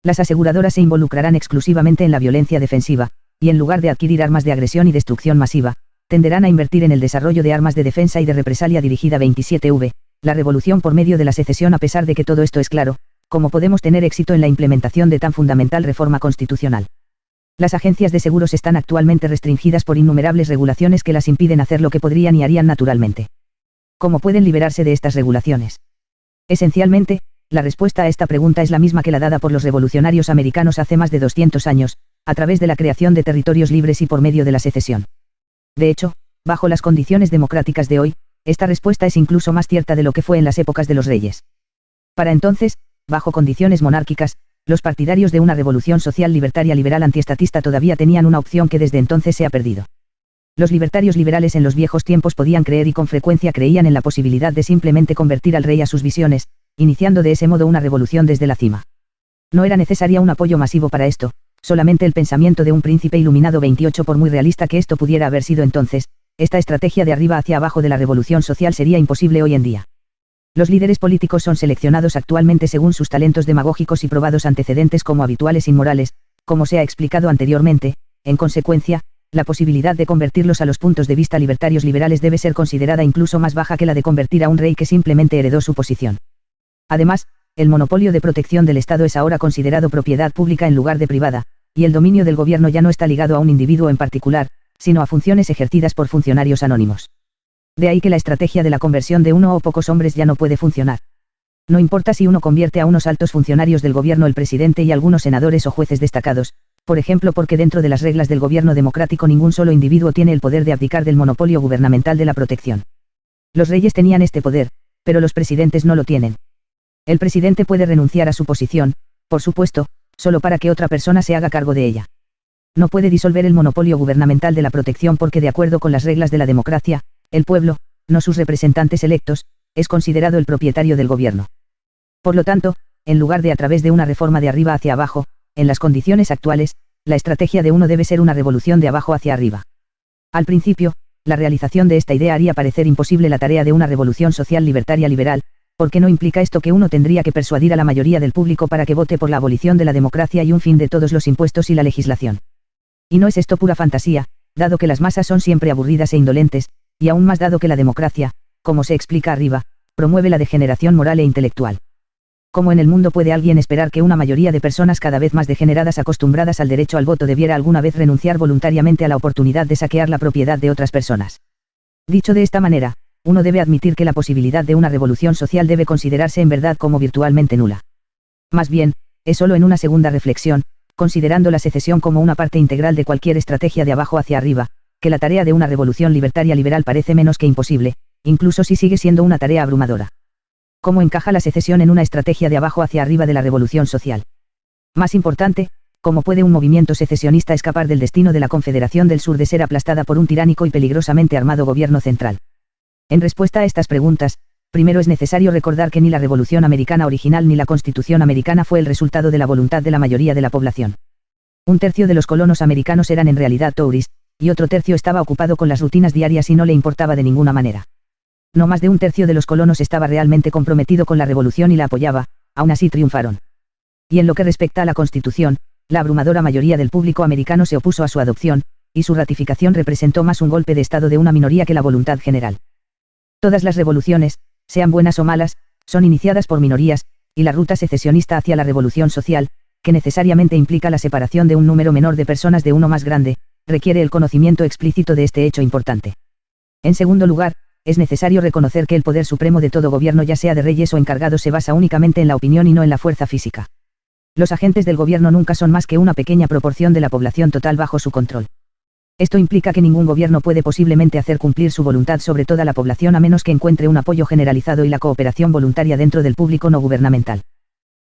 Las aseguradoras se involucrarán exclusivamente en la violencia defensiva, y en lugar de adquirir armas de agresión y destrucción masiva, tenderán a invertir en el desarrollo de armas de defensa y de represalia dirigida 27V, la revolución por medio de la secesión. A pesar de que todo esto es claro, ¿cómo podemos tener éxito en la implementación de tan fundamental reforma constitucional? Las agencias de seguros están actualmente restringidas por innumerables regulaciones que las impiden hacer lo que podrían y harían naturalmente. ¿Cómo pueden liberarse de estas regulaciones? Esencialmente, la respuesta a esta pregunta es la misma que la dada por los revolucionarios americanos hace más de 200 años, a través de la creación de territorios libres y por medio de la secesión. De hecho, bajo las condiciones democráticas de hoy, esta respuesta es incluso más cierta de lo que fue en las épocas de los reyes. Para entonces, bajo condiciones monárquicas, los partidarios de una revolución social libertaria liberal antiestatista todavía tenían una opción que desde entonces se ha perdido. Los libertarios liberales en los viejos tiempos podían creer y con frecuencia creían en la posibilidad de simplemente convertir al rey a sus visiones, iniciando de ese modo una revolución desde la cima. No era necesaria un apoyo masivo para esto, solamente el pensamiento de un príncipe iluminado. 28. Por muy realista que esto pudiera haber sido entonces, esta estrategia de arriba hacia abajo de la revolución social sería imposible hoy en día. Los líderes políticos son seleccionados actualmente según sus talentos demagógicos y probados antecedentes como habituales inmorales, como se ha explicado anteriormente. En consecuencia, la posibilidad de convertirlos a los puntos de vista libertarios liberales debe ser considerada incluso más baja que la de convertir a un rey que simplemente heredó su posición. Además, el monopolio de protección del Estado es ahora considerado propiedad pública en lugar de privada, y el dominio del gobierno ya no está ligado a un individuo en particular, sino a funciones ejercidas por funcionarios anónimos. De ahí que la estrategia de la conversión de uno o pocos hombres ya no puede funcionar. No importa si uno convierte a unos altos funcionarios del gobierno, el presidente y algunos senadores o jueces destacados, por ejemplo, porque dentro de las reglas del gobierno democrático ningún solo individuo tiene el poder de abdicar del monopolio gubernamental de la protección. Los reyes tenían este poder, pero los presidentes no lo tienen. El presidente puede renunciar a su posición, por supuesto, solo para que otra persona se haga cargo de ella. No puede disolver el monopolio gubernamental de la protección porque, de acuerdo con las reglas de la democracia, el pueblo, no sus representantes electos, es considerado el propietario del gobierno. Por lo tanto, en lugar de a través de una reforma de arriba hacia abajo, en las condiciones actuales, la estrategia de uno debe ser una revolución de abajo hacia arriba. Al principio, la realización de esta idea haría parecer imposible la tarea de una revolución social libertaria liberal, porque no implica esto que uno tendría que persuadir a la mayoría del público para que vote por la abolición de la democracia y un fin de todos los impuestos y la legislación. Y no es esto pura fantasía, dado que las masas son siempre aburridas e indolentes, y aún más dado que la democracia, como se explica arriba, promueve la degeneración moral e intelectual. ¿Cómo en el mundo puede alguien esperar que una mayoría de personas cada vez más degeneradas acostumbradas al derecho al voto debiera alguna vez renunciar voluntariamente a la oportunidad de saquear la propiedad de otras personas? Dicho de esta manera, uno debe admitir que la posibilidad de una revolución social debe considerarse en verdad como virtualmente nula. Más bien, es solo en una segunda reflexión, considerando la secesión como una parte integral de cualquier estrategia de abajo hacia arriba, que la tarea de una revolución libertaria liberal parece menos que imposible, incluso si sigue siendo una tarea abrumadora. ¿Cómo encaja la secesión en una estrategia de abajo hacia arriba de la revolución social? Más importante, ¿cómo puede un movimiento secesionista escapar del destino de la Confederación del Sur de ser aplastada por un tiránico y peligrosamente armado gobierno central? En respuesta a estas preguntas, primero es necesario recordar que ni la Revolución Americana original ni la Constitución americana fue el resultado de la voluntad de la mayoría de la población. Un tercio de los colonos americanos eran en realidad Tories, y otro tercio estaba ocupado con las rutinas diarias y no le importaba de ninguna manera. No más de un tercio de los colonos estaba realmente comprometido con la revolución y la apoyaba, aún así triunfaron. Y en lo que respecta a la Constitución, la abrumadora mayoría del público americano se opuso a su adopción, y su ratificación representó más un golpe de Estado de una minoría que la voluntad general. Todas las revoluciones, sean buenas o malas, son iniciadas por minorías, y la ruta secesionista hacia la revolución social, que necesariamente implica la separación de un número menor de personas de uno más grande, requiere el conocimiento explícito de este hecho importante. En segundo lugar, es necesario reconocer que el poder supremo de todo gobierno, ya sea de reyes o encargados, se basa únicamente en la opinión y no en la fuerza física. Los agentes del gobierno nunca son más que una pequeña proporción de la población total bajo su control. Esto implica que ningún gobierno puede posiblemente hacer cumplir su voluntad sobre toda la población a menos que encuentre un apoyo generalizado y la cooperación voluntaria dentro del público no gubernamental.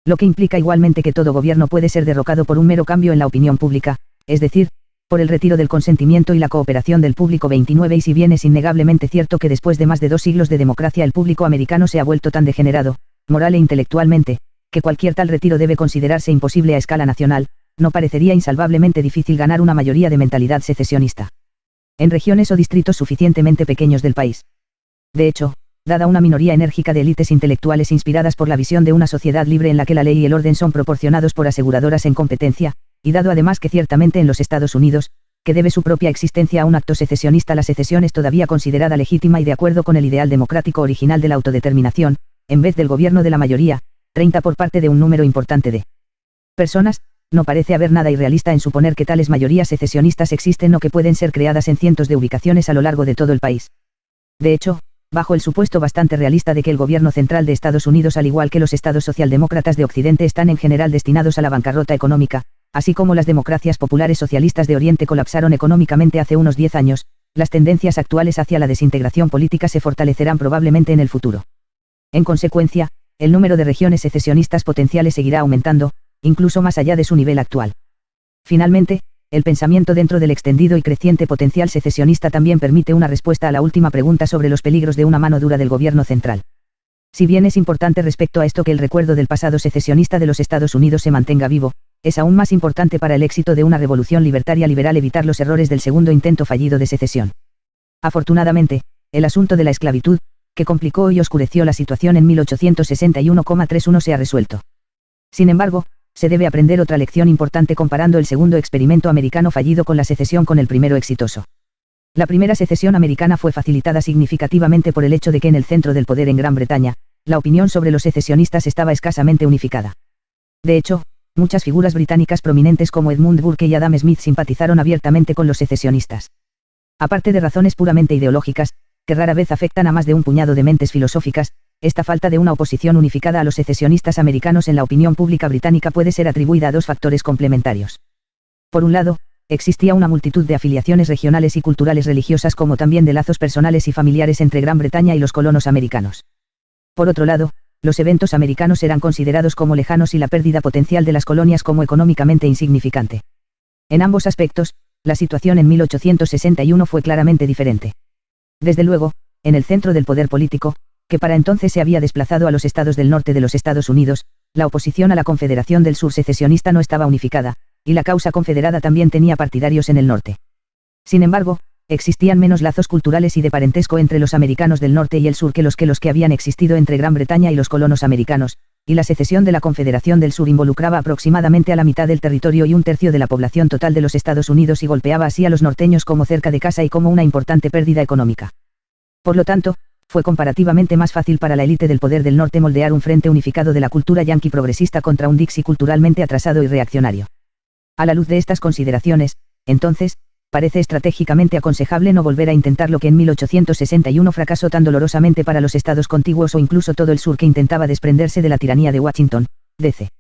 Lo que implica igualmente que todo gobierno puede ser derrocado por un mero cambio en la opinión pública, es decir, por el retiro del consentimiento y la cooperación del público. 29. Y si bien es innegablemente cierto que después de más de 2 siglos de democracia el público americano se ha vuelto tan degenerado, moral e intelectualmente, que cualquier tal retiro debe considerarse imposible a escala nacional, no parecería insalvablemente difícil ganar una mayoría de mentalidad secesionista en regiones o distritos suficientemente pequeños del país. De hecho, dada una minoría enérgica de élites intelectuales inspiradas por la visión de una sociedad libre en la que la ley y el orden son proporcionados por aseguradoras en competencia, y dado además que ciertamente en los Estados Unidos, que debe su propia existencia a un acto secesionista, la secesión es todavía considerada legítima y de acuerdo con el ideal democrático original de la autodeterminación, en vez del gobierno de la mayoría, 30 por parte de un número importante de personas. No parece haber nada irrealista en suponer que tales mayorías secesionistas existen o que pueden ser creadas en cientos de ubicaciones a lo largo de todo el país. De hecho, bajo el supuesto bastante realista de que el gobierno central de Estados Unidos, al igual que los estados socialdemócratas de Occidente, están en general destinados a la bancarrota económica, así como las democracias populares socialistas de Oriente colapsaron económicamente hace unos 10 años, las tendencias actuales hacia la desintegración política se fortalecerán probablemente en el futuro. En consecuencia, el número de regiones secesionistas potenciales seguirá aumentando, incluso más allá de su nivel actual. Finalmente, el pensamiento dentro del extendido y creciente potencial secesionista también permite una respuesta a la última pregunta sobre los peligros de una mano dura del gobierno central. Si bien es importante respecto a esto que el recuerdo del pasado secesionista de los Estados Unidos se mantenga vivo, es aún más importante para el éxito de una revolución libertaria liberal evitar los errores del segundo intento fallido de secesión. Afortunadamente, el asunto de la esclavitud, que complicó y oscureció la situación en 1861,31 se ha resuelto. Sin embargo, se debe aprender otra lección importante comparando el segundo experimento americano fallido con la secesión con el primero exitoso. La primera secesión americana fue facilitada significativamente por el hecho de que en el centro del poder en Gran Bretaña, la opinión sobre los secesionistas estaba escasamente unificada. De hecho, muchas figuras británicas prominentes como Edmund Burke y Adam Smith simpatizaron abiertamente con los secesionistas. Aparte de razones puramente ideológicas, que rara vez afectan a más de un puñado de mentes filosóficas, esta falta de una oposición unificada a los secesionistas americanos en la opinión pública británica puede ser atribuida a 2 factores complementarios. Por un lado, existía una multitud de afiliaciones regionales y culturales religiosas como también de lazos personales y familiares entre Gran Bretaña y los colonos americanos. Por otro lado, los eventos americanos eran considerados como lejanos y la pérdida potencial de las colonias como económicamente insignificante. En ambos aspectos, la situación en 1861 fue claramente diferente. Desde luego, en el centro del poder político, que para entonces se había desplazado a los estados del norte de los Estados Unidos, la oposición a la Confederación del Sur secesionista no estaba unificada, y la causa confederada también tenía partidarios en el norte. Sin embargo, existían menos lazos culturales y de parentesco entre los americanos del norte y el sur que los que habían existido entre Gran Bretaña y los colonos americanos, y la secesión de la Confederación del Sur involucraba aproximadamente a la mitad del territorio y un tercio de la población total de los Estados Unidos y golpeaba así a los norteños como cerca de casa y como una importante pérdida económica. Por lo tanto, fue comparativamente más fácil para la élite del poder del norte moldear un frente unificado de la cultura yanqui progresista contra un Dixie culturalmente atrasado y reaccionario. A la luz de estas consideraciones, entonces, parece estratégicamente aconsejable no volver a intentar lo que en 1861 fracasó tan dolorosamente para los estados contiguos o incluso todo el sur que intentaba desprenderse de la tiranía de Washington, D.C.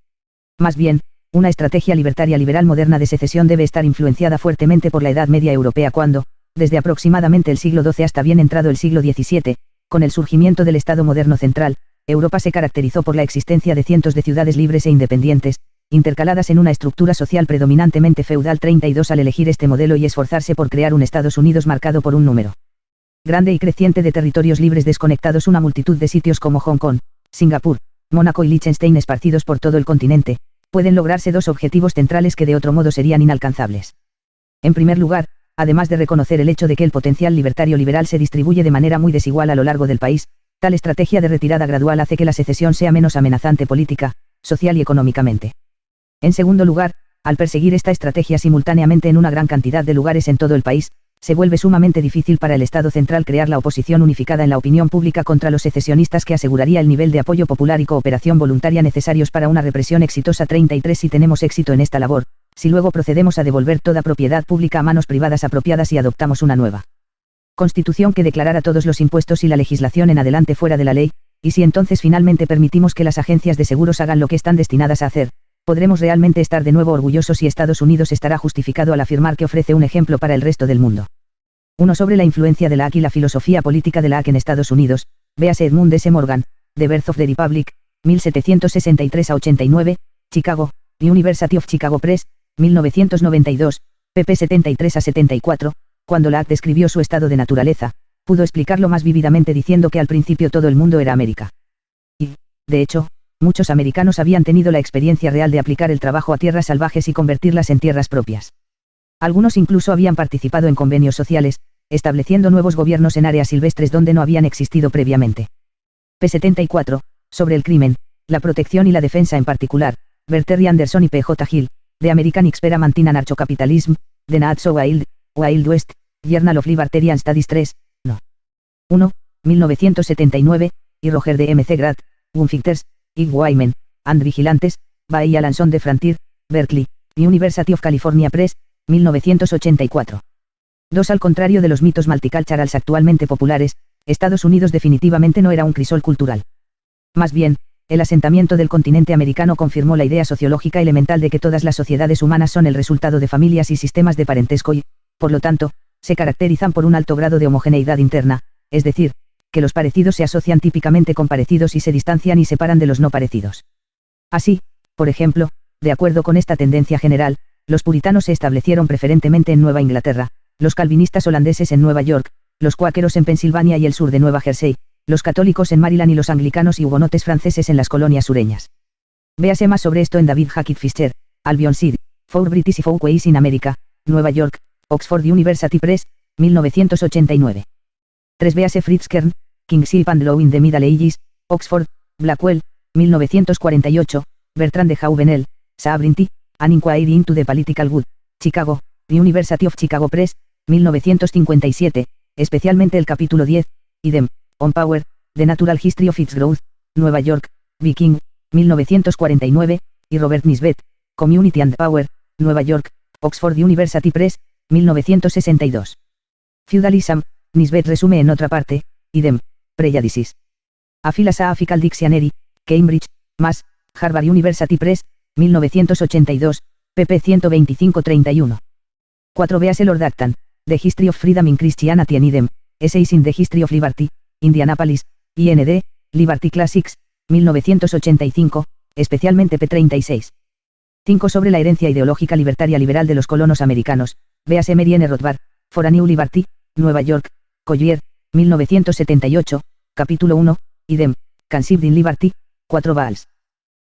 Más bien, una estrategia libertaria liberal moderna de secesión debe estar influenciada fuertemente por la Edad Media europea cuando, desde aproximadamente el siglo XII hasta bien entrado el siglo XVII, con el surgimiento del Estado moderno central, Europa se caracterizó por la existencia de cientos de ciudades libres e independientes, intercaladas en una estructura social predominantemente feudal. 32 Al elegir este modelo y esforzarse por crear un Estados Unidos marcado por un número grande y creciente de territorios libres desconectados, una multitud de sitios como Hong Kong, Singapur, Mónaco y Liechtenstein esparcidos por todo el continente, pueden lograrse dos objetivos centrales que de otro modo serían inalcanzables. En primer lugar, además de reconocer el hecho de que el potencial libertario liberal se distribuye de manera muy desigual a lo largo del país, tal estrategia de retirada gradual hace que la secesión sea menos amenazante política, social y económicamente. En segundo lugar, al perseguir esta estrategia simultáneamente en una gran cantidad de lugares en todo el país, se vuelve sumamente difícil para el Estado central crear la oposición unificada en la opinión pública contra los secesionistas que aseguraría el nivel de apoyo popular y cooperación voluntaria necesarios para una represión exitosa. 33 Si tenemos éxito en esta labor, si luego procedemos a devolver toda propiedad pública a manos privadas apropiadas y adoptamos una nueva Constitución que declarara todos los impuestos y la legislación en adelante fuera de la ley, y si entonces finalmente permitimos que las agencias de seguros hagan lo que están destinadas a hacer, podremos realmente estar de nuevo orgullosos y Estados Unidos estará justificado al afirmar que ofrece un ejemplo para el resto del mundo. 1 Sobre la influencia de la AC y la filosofía política de la AC en Estados Unidos, véase Edmund S. Morgan, The Birth of the Republic, 1763 a 89, Chicago, University of Chicago Press, 1992, pp 73 a 74, cuando la AC describió su estado de naturaleza, pudo explicarlo más vívidamente diciendo que al principio todo el mundo era América. Y, de hecho, muchos americanos habían tenido la experiencia real de aplicar el trabajo a tierras salvajes y convertirlas en tierras propias. Algunos incluso habían participado en convenios sociales, estableciendo nuevos gobiernos en áreas silvestres donde no habían existido previamente. P74, sobre el crimen, la protección y la defensa en particular, Berterry Anderson y P.J. Hill, The American Experiment in Anarcho-Capitalism, The Not So Wild, Wild West, Journal of Libertarian Studies 3, no. 1, 1979, y Roger D. M. C. Grath, Gunficters, Ig Wyman, and Vigilantes, by Alanson de Frontier, Berkeley, University of California Press, 1984. 2 Al contrario de los mitos multiculturals actualmente populares, Estados Unidos definitivamente no era un crisol cultural. Más bien, el asentamiento del continente americano confirmó la idea sociológica elemental de que todas las sociedades humanas son el resultado de familias y sistemas de parentesco y, por lo tanto, se caracterizan por un alto grado de homogeneidad interna, es decir, que los parecidos se asocian típicamente con parecidos y se distancian y separan de los no parecidos. Así, por ejemplo, de acuerdo con esta tendencia general, los puritanos se establecieron preferentemente en Nueva Inglaterra, los calvinistas holandeses en Nueva York, los cuáqueros en Pensilvania y el sur de Nueva Jersey, los católicos en Maryland y los anglicanos y hugonotes franceses en las colonias sureñas. Véase más sobre esto en David Hackett Fischer, Albion Seed, For British y Folkways in America, Nueva York, Oxford University Press, 1989. 3 Véase Fritz Kern, Kingship and Law in the Middle Ages, Oxford, Blackwell, 1948, Bertrand de Jouvenel, Sovereignty, An Inquiry into the Political Good, Chicago, University of Chicago Press, 1957, especialmente el capítulo 10, idem, On Power, The Natural History of Its Growth, Nueva York, Viking, 1949, y Robert Nisbet, Community and Power, Nueva York, Oxford University Press, 1962. Feudalism, Nisbet resume en otra parte, idem, Prejudices. A Philosophical Dictionary, Cambridge, Mass., Harvard University Press, 1982, pp 125-31. 4 Véase Lord Acton, The History of Freedom in Christianity and idem, Essays in the History of Liberty, Indianapolis, IND, Liberty Classics, 1985, especialmente p36. 5 Sobre la herencia ideológica libertaria liberal de los colonos americanos, véase Mary N. Rothbard, For a New Liberty, Nueva York, Collier, 1978, capítulo 1, idem, Conceived in Liberty, 4 Vals.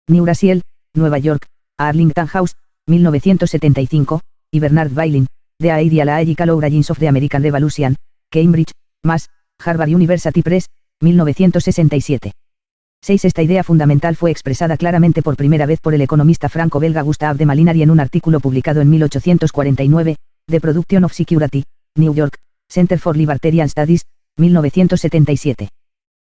New Brasil, Nueva York, Arlington House, 1975, y Bernard Bailyn, The Ideological Origins of the American Revolution, Cambridge, Mass., Harvard University Press, 1967. 6. Esta idea fundamental fue expresada claramente por primera vez por el economista franco-belga Gustave de Malinari en un artículo publicado en 1849, The Production of Security, New York, Center for Libertarian Studies, 1977.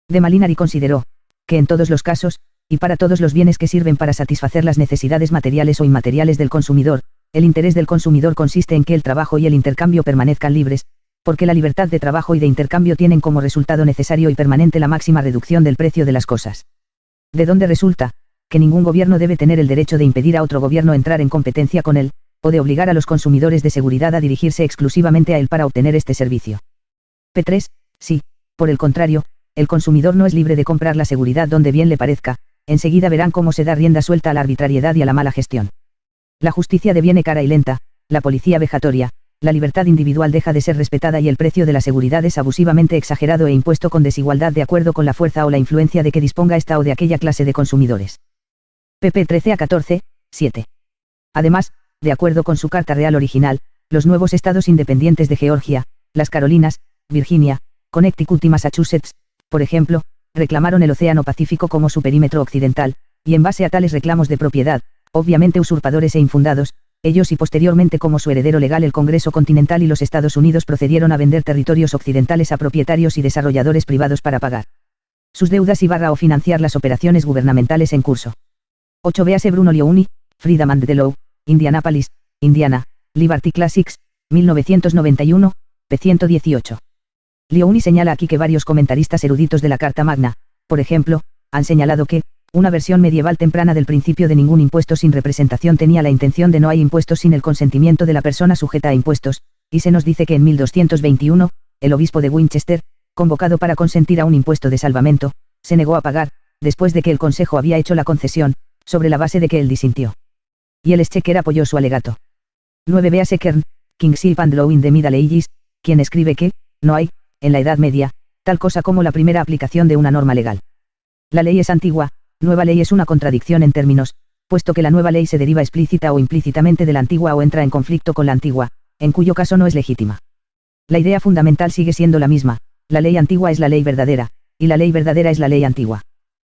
De Malinari consideró que en todos los casos, y para todos los bienes que sirven para satisfacer las necesidades materiales o inmateriales del consumidor, el interés del consumidor consiste en que el trabajo y el intercambio permanezcan libres, porque la libertad de trabajo y de intercambio tienen como resultado necesario y permanente la máxima reducción del precio de las cosas. ¿De dónde resulta que ningún gobierno debe tener el derecho de impedir a otro gobierno entrar en competencia con él, o de obligar a los consumidores de seguridad a dirigirse exclusivamente a él para obtener este servicio? P3. Sí, por el contrario, el consumidor no es libre de comprar la seguridad donde bien le parezca, enseguida verán cómo se da rienda suelta a la arbitrariedad y a la mala gestión. La justicia deviene cara y lenta, la policía vejatoria, la libertad individual deja de ser respetada y el precio de la seguridad es abusivamente exagerado e impuesto con desigualdad de acuerdo con la fuerza o la influencia de que disponga esta o de aquella clase de consumidores. pp 13 a 14, 7. Además, de acuerdo con su Carta Real original, los nuevos estados independientes de Georgia, las Carolinas, Virginia, Connecticut y Massachusetts, por ejemplo, reclamaron el Océano Pacífico como su perímetro occidental, y en base a tales reclamos de propiedad, obviamente usurpadores e infundados, ellos y posteriormente como su heredero legal el Congreso Continental y los Estados Unidos procedieron a vender territorios occidentales a propietarios y desarrolladores privados para pagar sus deudas o financiar las operaciones gubernamentales en curso. 8. Véase Bruno Lioni, Freedom and the Law, Indianapolis, Indiana, Liberty Classics, 1991, p. 118. Lioni señala aquí que varios comentaristas eruditos de la Carta Magna, por ejemplo, han señalado que, una versión medieval temprana del principio de ningún impuesto sin representación tenía la intención de no hay impuestos sin el consentimiento de la persona sujeta a impuestos, y se nos dice que en 1221, el obispo de Winchester, convocado para consentir a un impuesto de salvamento, se negó a pagar, después de que el consejo había hecho la concesión, sobre la base de que él disintió. Y el exchequer apoyó su alegato. 9. Véase Kern, Kingship and Law in the Middle Ages, quien escribe que, no hay, en la Edad Media, tal cosa como la primera aplicación de una norma legal. La ley es antigua, nueva ley es una contradicción en términos, puesto que la nueva ley se deriva explícita o implícitamente de la antigua o entra en conflicto con la antigua, en cuyo caso no es legítima. La idea fundamental sigue siendo la misma, la ley antigua es la ley verdadera, y la ley verdadera es la ley antigua.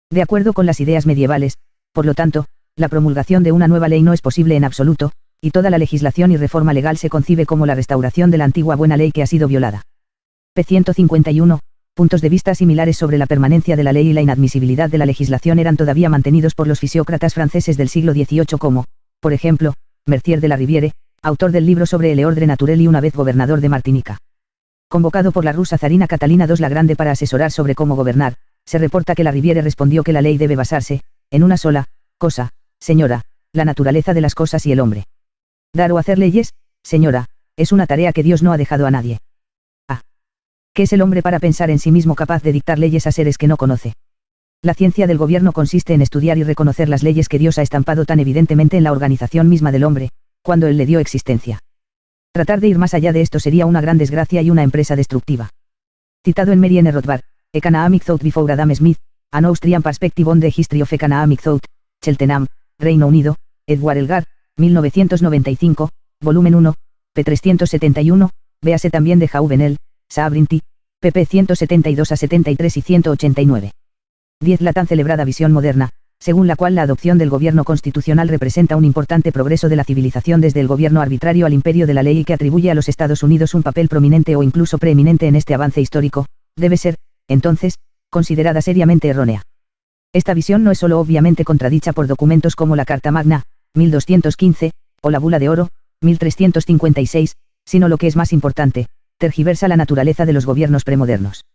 De acuerdo con las ideas medievales, por lo tanto, la promulgación de una nueva ley no es posible en absoluto, y toda la legislación y reforma legal se concibe como la restauración de la antigua buena ley que ha sido violada. p. 151. Puntos de vista similares sobre la permanencia de la ley y la inadmisibilidad de la legislación eran todavía mantenidos por los fisiócratas franceses del siglo XVIII como, por ejemplo, Mercier de la Riviere, autor del libro sobre el ordre naturel y una vez gobernador de Martinica. Convocado por la rusa zarina Catalina II la Grande para asesorar sobre cómo gobernar, se reporta que la Riviere respondió que la ley debe basarse, en una sola cosa, señora, la naturaleza de las cosas y el hombre. Dar o hacer leyes, señora, es una tarea que Dios no ha dejado a nadie. ¿Qué es el hombre para pensar en sí mismo capaz de dictar leyes a seres que no conoce? La ciencia del gobierno consiste en estudiar y reconocer las leyes que Dios ha estampado tan evidentemente en la organización misma del hombre, cuando Él le dio existencia. Tratar de ir más allá de esto sería una gran desgracia y una empresa destructiva. Citado en Mary N. Rothbard, Economic Thought Before Adam Smith, An Austrian Perspective on the History of Economic Thought, Cheltenham, Reino Unido, Edward Elgar, 1995, volumen 1, p. 371, véase también de Jouvenel, Sabrinti, pp. 172 a 73 y 189. 10. La tan celebrada visión moderna, según la cual la adopción del gobierno constitucional representa un importante progreso de la civilización desde el gobierno arbitrario al imperio de la ley y que atribuye a los Estados Unidos un papel prominente o incluso preeminente en este avance histórico, debe ser, entonces, considerada seriamente errónea. Esta visión no es solo obviamente contradicha por documentos como la Carta Magna, 1215, o la Bula de Oro, 1356, sino lo que es más importante, tergiversa la naturaleza de los gobiernos premodernos.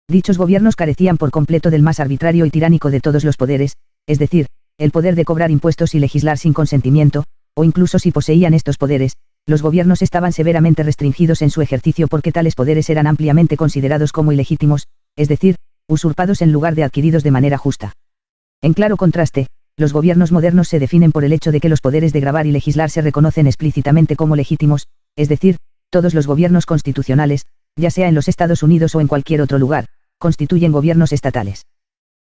Dichos gobiernos carecían por completo del más arbitrario y tiránico de todos los poderes, es decir, el poder de cobrar impuestos y legislar sin consentimiento, o incluso si poseían estos poderes, los gobiernos estaban severamente restringidos en su ejercicio porque tales poderes eran ampliamente considerados como ilegítimos, es decir, usurpados en lugar de adquiridos de manera justa. En claro contraste, los gobiernos modernos se definen por el hecho de que los poderes de gravar y legislar se reconocen explícitamente como legítimos, es decir, todos los gobiernos constitucionales, ya sea en los Estados Unidos o en cualquier otro lugar, constituyen gobiernos estatales.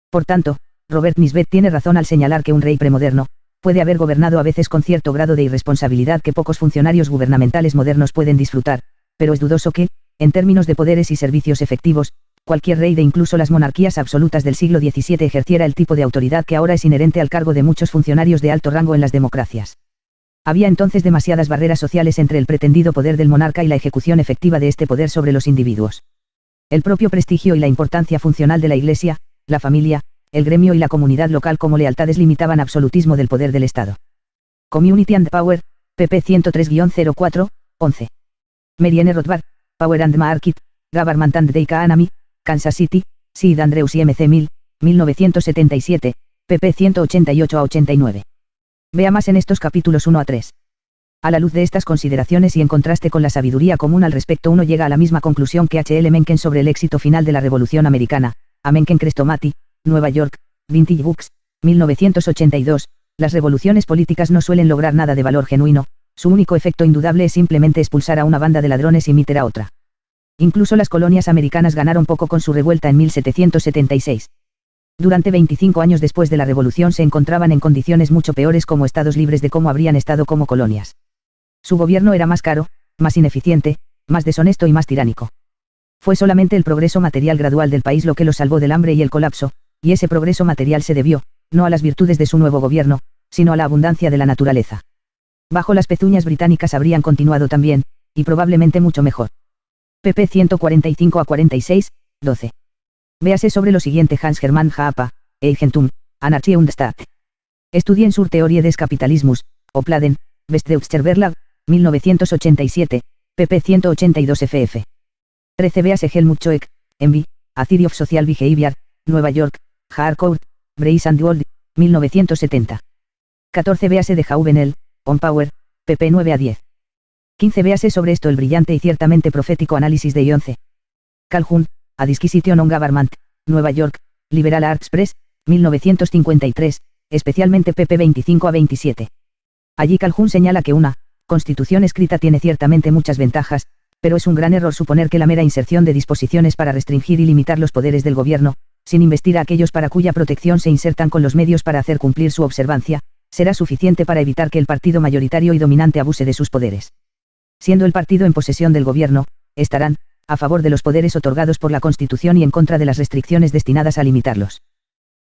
Por tanto, Robert Nisbet tiene razón al señalar que un rey premoderno puede haber gobernado a veces con cierto grado de irresponsabilidad que pocos funcionarios gubernamentales modernos pueden disfrutar, pero es dudoso que, en términos de poderes y servicios efectivos, cualquier rey de incluso las monarquías absolutas del siglo XVII ejerciera el tipo de autoridad que ahora es inherente al cargo de muchos funcionarios de alto rango en las democracias. Había entonces demasiadas barreras sociales entre el pretendido poder del monarca y la ejecución efectiva de este poder sobre los individuos. El propio prestigio y la importancia funcional de la Iglesia, la familia, el gremio y la comunidad local como lealtades limitaban absolutismo del poder del Estado. Community and Power, pp. 103-04, 11. Mary N. Rothbard, Power and Market, Government and the Economy, Kansas City, Sid Andrews y MC 1000, 1977, pp. 188-89. Vea más en estos capítulos 1 a 3. A la luz de estas consideraciones y en contraste con la sabiduría común al respecto, uno llega a la misma conclusión que H. L. Mencken sobre el éxito final de la Revolución Americana, a Mencken Chrestomati, Nueva York, Vintage Books, 1982, las revoluciones políticas no suelen lograr nada de valor genuino, su único efecto indudable es simplemente expulsar a una banda de ladrones y meter a otra. Incluso las colonias americanas ganaron poco con su revuelta en 1776. Durante 25 años después de la revolución se encontraban en condiciones mucho peores como estados libres de cómo habrían estado como colonias. Su gobierno era más caro, más ineficiente, más deshonesto y más tiránico. Fue solamente el progreso material gradual del país lo que lo salvó del hambre y el colapso, y ese progreso material se debió, no a las virtudes de su nuevo gobierno, sino a la abundancia de la naturaleza. Bajo las pezuñas británicas habrían continuado también, y probablemente mucho mejor. pp. 145-46, 12. Véase sobre lo siguiente Hans Hermann Hoppe, Eigentum, Anarchie und Staat. Studien zur Theorie des Kapitalismus, Opladen, Westdeutscher Verlag, 1987, pp. 182 ff. 13. Véase Helmut Schoeck, Envy, A Theory of Social Behavior, Nueva York, Harcourt, Brace and Wold, 1970. 14. Véase de Jouvenel, On Power, pp. 9 a 10. 15. Véase sobre esto el brillante y ciertamente profético análisis de Ionce. Calhoun, A Disquisition on Government, Nueva York, Liberal Arts Press, 1953, especialmente pp. 25 a 27. Allí Calhoun señala que una constitución escrita tiene ciertamente muchas ventajas, pero es un gran error suponer que la mera inserción de disposiciones para restringir y limitar los poderes del gobierno, sin investir a aquellos para cuya protección se insertan con los medios para hacer cumplir su observancia, será suficiente para evitar que el partido mayoritario y dominante abuse de sus poderes. Siendo el partido en posesión del gobierno, estarán a favor de los poderes otorgados por la Constitución y en contra de las restricciones destinadas a limitarlos.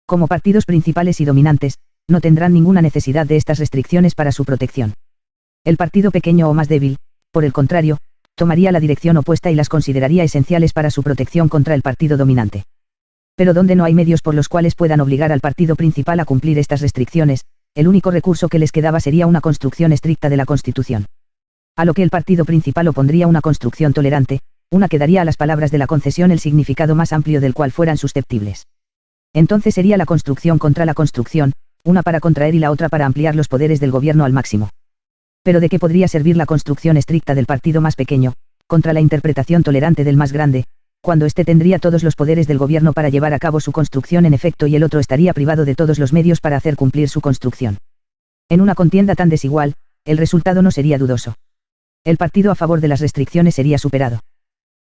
Como partidos principales y dominantes, no tendrán ninguna necesidad de estas restricciones para su protección. El partido pequeño o más débil, por el contrario, tomaría la dirección opuesta y las consideraría esenciales para su protección contra el partido dominante. Pero donde no hay medios por los cuales puedan obligar al partido principal a cumplir estas restricciones, el único recurso que les quedaba sería una construcción estricta de la Constitución. A lo que el partido principal opondría una construcción tolerante, una que daría a las palabras de la concesión el significado más amplio del cual fueran susceptibles. Entonces sería la construcción contra la construcción, una para contraer y la otra para ampliar los poderes del gobierno al máximo. Pero ¿de qué podría servir la construcción estricta del partido más pequeño, contra la interpretación tolerante del más grande, cuando éste tendría todos los poderes del gobierno para llevar a cabo su construcción en efecto y el otro estaría privado de todos los medios para hacer cumplir su construcción? En una contienda tan desigual, el resultado no sería dudoso. El partido a favor de las restricciones sería superado.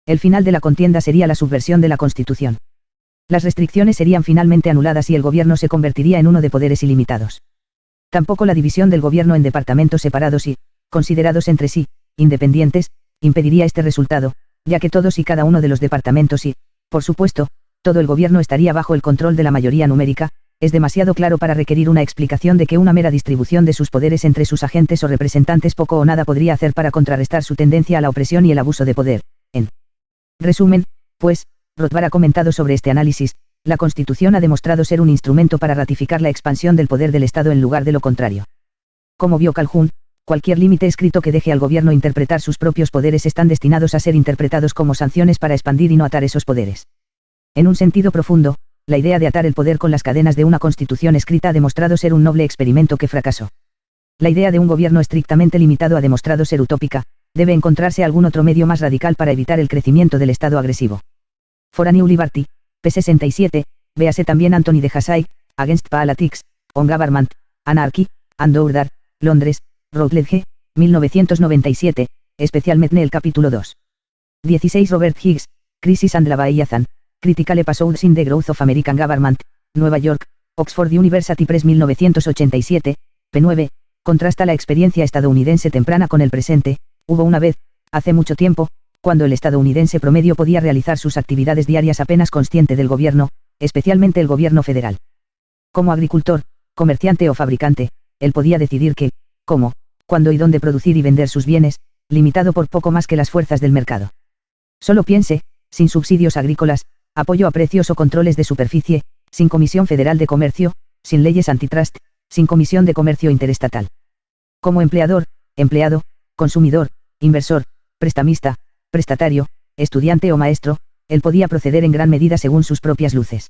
El final de la contienda sería la subversión de la Constitución. Las restricciones serían finalmente anuladas y el gobierno se convertiría en uno de poderes ilimitados. Tampoco la división del gobierno en departamentos separados y, considerados entre sí, independientes, impediría este resultado, ya que todos y cada uno de los departamentos y, por supuesto, todo el gobierno estaría bajo el control de la mayoría numérica, es demasiado claro para requerir una explicación de que una mera distribución de sus poderes entre sus agentes o representantes poco o nada podría hacer para contrarrestar su tendencia a la opresión y el abuso de poder. En resumen, pues, Rothbard ha comentado sobre este análisis, la Constitución ha demostrado ser un instrumento para ratificar la expansión del poder del Estado en lugar de lo contrario. Como vio Calhoun, cualquier límite escrito que deje al gobierno interpretar sus propios poderes están destinados a ser interpretados como sanciones para expandir y no atar esos poderes. En un sentido profundo, la idea de atar el poder con las cadenas de una Constitución escrita ha demostrado ser un noble experimento que fracasó. La idea de un gobierno estrictamente limitado ha demostrado ser utópica, debe encontrarse algún otro medio más radical para evitar el crecimiento del Estado agresivo. For a New Liberty, p. 67, véase también Anthony de Hassaick, Against Politics, On Government, Anarchy, and Order, Londres, Routledge, 1997, especialmente el capítulo 2. 16. Robert Higgs, Crisis and Leviathan, Critical Episodes in the Growth of American Government, Nueva York, Oxford University Press 1987, p. 9, contrasta la experiencia estadounidense temprana con el presente. Hubo una vez, hace mucho tiempo, cuando el estadounidense promedio podía realizar sus actividades diarias apenas consciente del gobierno, especialmente el gobierno federal. Como agricultor, comerciante o fabricante, él podía decidir qué, cómo, cuándo y dónde producir y vender sus bienes, limitado por poco más que las fuerzas del mercado. Solo piense, sin subsidios agrícolas, apoyo a precios o controles de superficie, sin Comisión Federal de Comercio, sin leyes antitrust, sin Comisión de Comercio Interestatal. Como empleador, empleado, consumidor, inversor, prestamista, prestatario, estudiante o maestro, él podía proceder en gran medida según sus propias luces.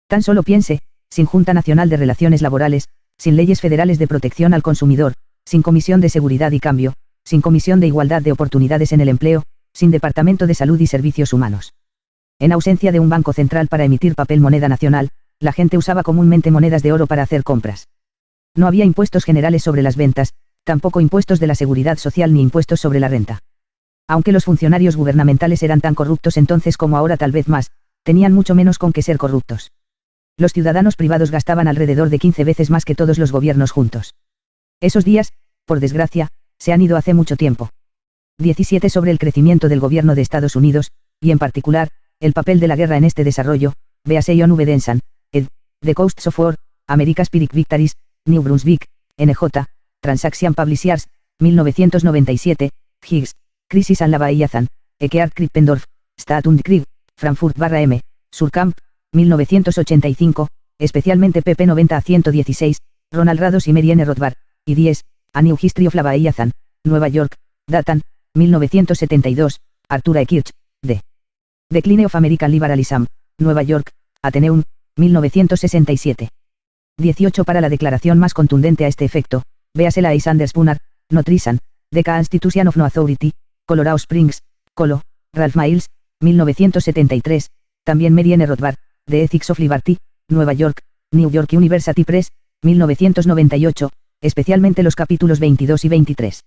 Tan solo piense, sin Junta Nacional de Relaciones Laborales, sin leyes federales de protección al consumidor, sin Comisión de Seguridad y Cambio, sin Comisión de Igualdad de Oportunidades en el Empleo, sin Departamento de Salud y Servicios Humanos. En ausencia de un banco central para emitir papel moneda nacional, la gente usaba comúnmente monedas de oro para hacer compras. No había impuestos generales sobre las ventas, tampoco impuestos de la seguridad social ni impuestos sobre la renta. Aunque los funcionarios gubernamentales eran tan corruptos entonces como ahora tal vez más, tenían mucho menos con que ser corruptos. Los ciudadanos privados gastaban alrededor de 15 veces más que todos los gobiernos juntos. Esos días, por desgracia, se han ido hace mucho tiempo. 17 sobre el crecimiento del gobierno de Estados Unidos, y en particular, el papel de la guerra en este desarrollo, véase John V. Denson, ed. The Costs of War, America's Pyrrhic Victories, New Brunswick, NJ, Transaction Publishers, 1997, Higgs, Crisis and Leviathan, Ekeard Krippendorf, Staat und Krieg, Frankfurt/M, Surkamp, 1985, especialmente pp 90 a 116, Ronald Rados y Mary N. Rothbard, y 10, A New History of Leviathan, Nueva York, Datan, 1972, Arthur E. Kirch, D. Decline of American Liberalism, Nueva York, Atheneum, 1967. 18 para la declaración más contundente a este efecto, véase la Sanders Spooner, No Treason, The Constitution of No Authority, Colorado Springs, Colo, Ralph Miles, 1973, también Mary N. Rothbard, The Ethics of Liberty, Nueva York, New York University Press, 1998, especialmente los capítulos 22 y 23.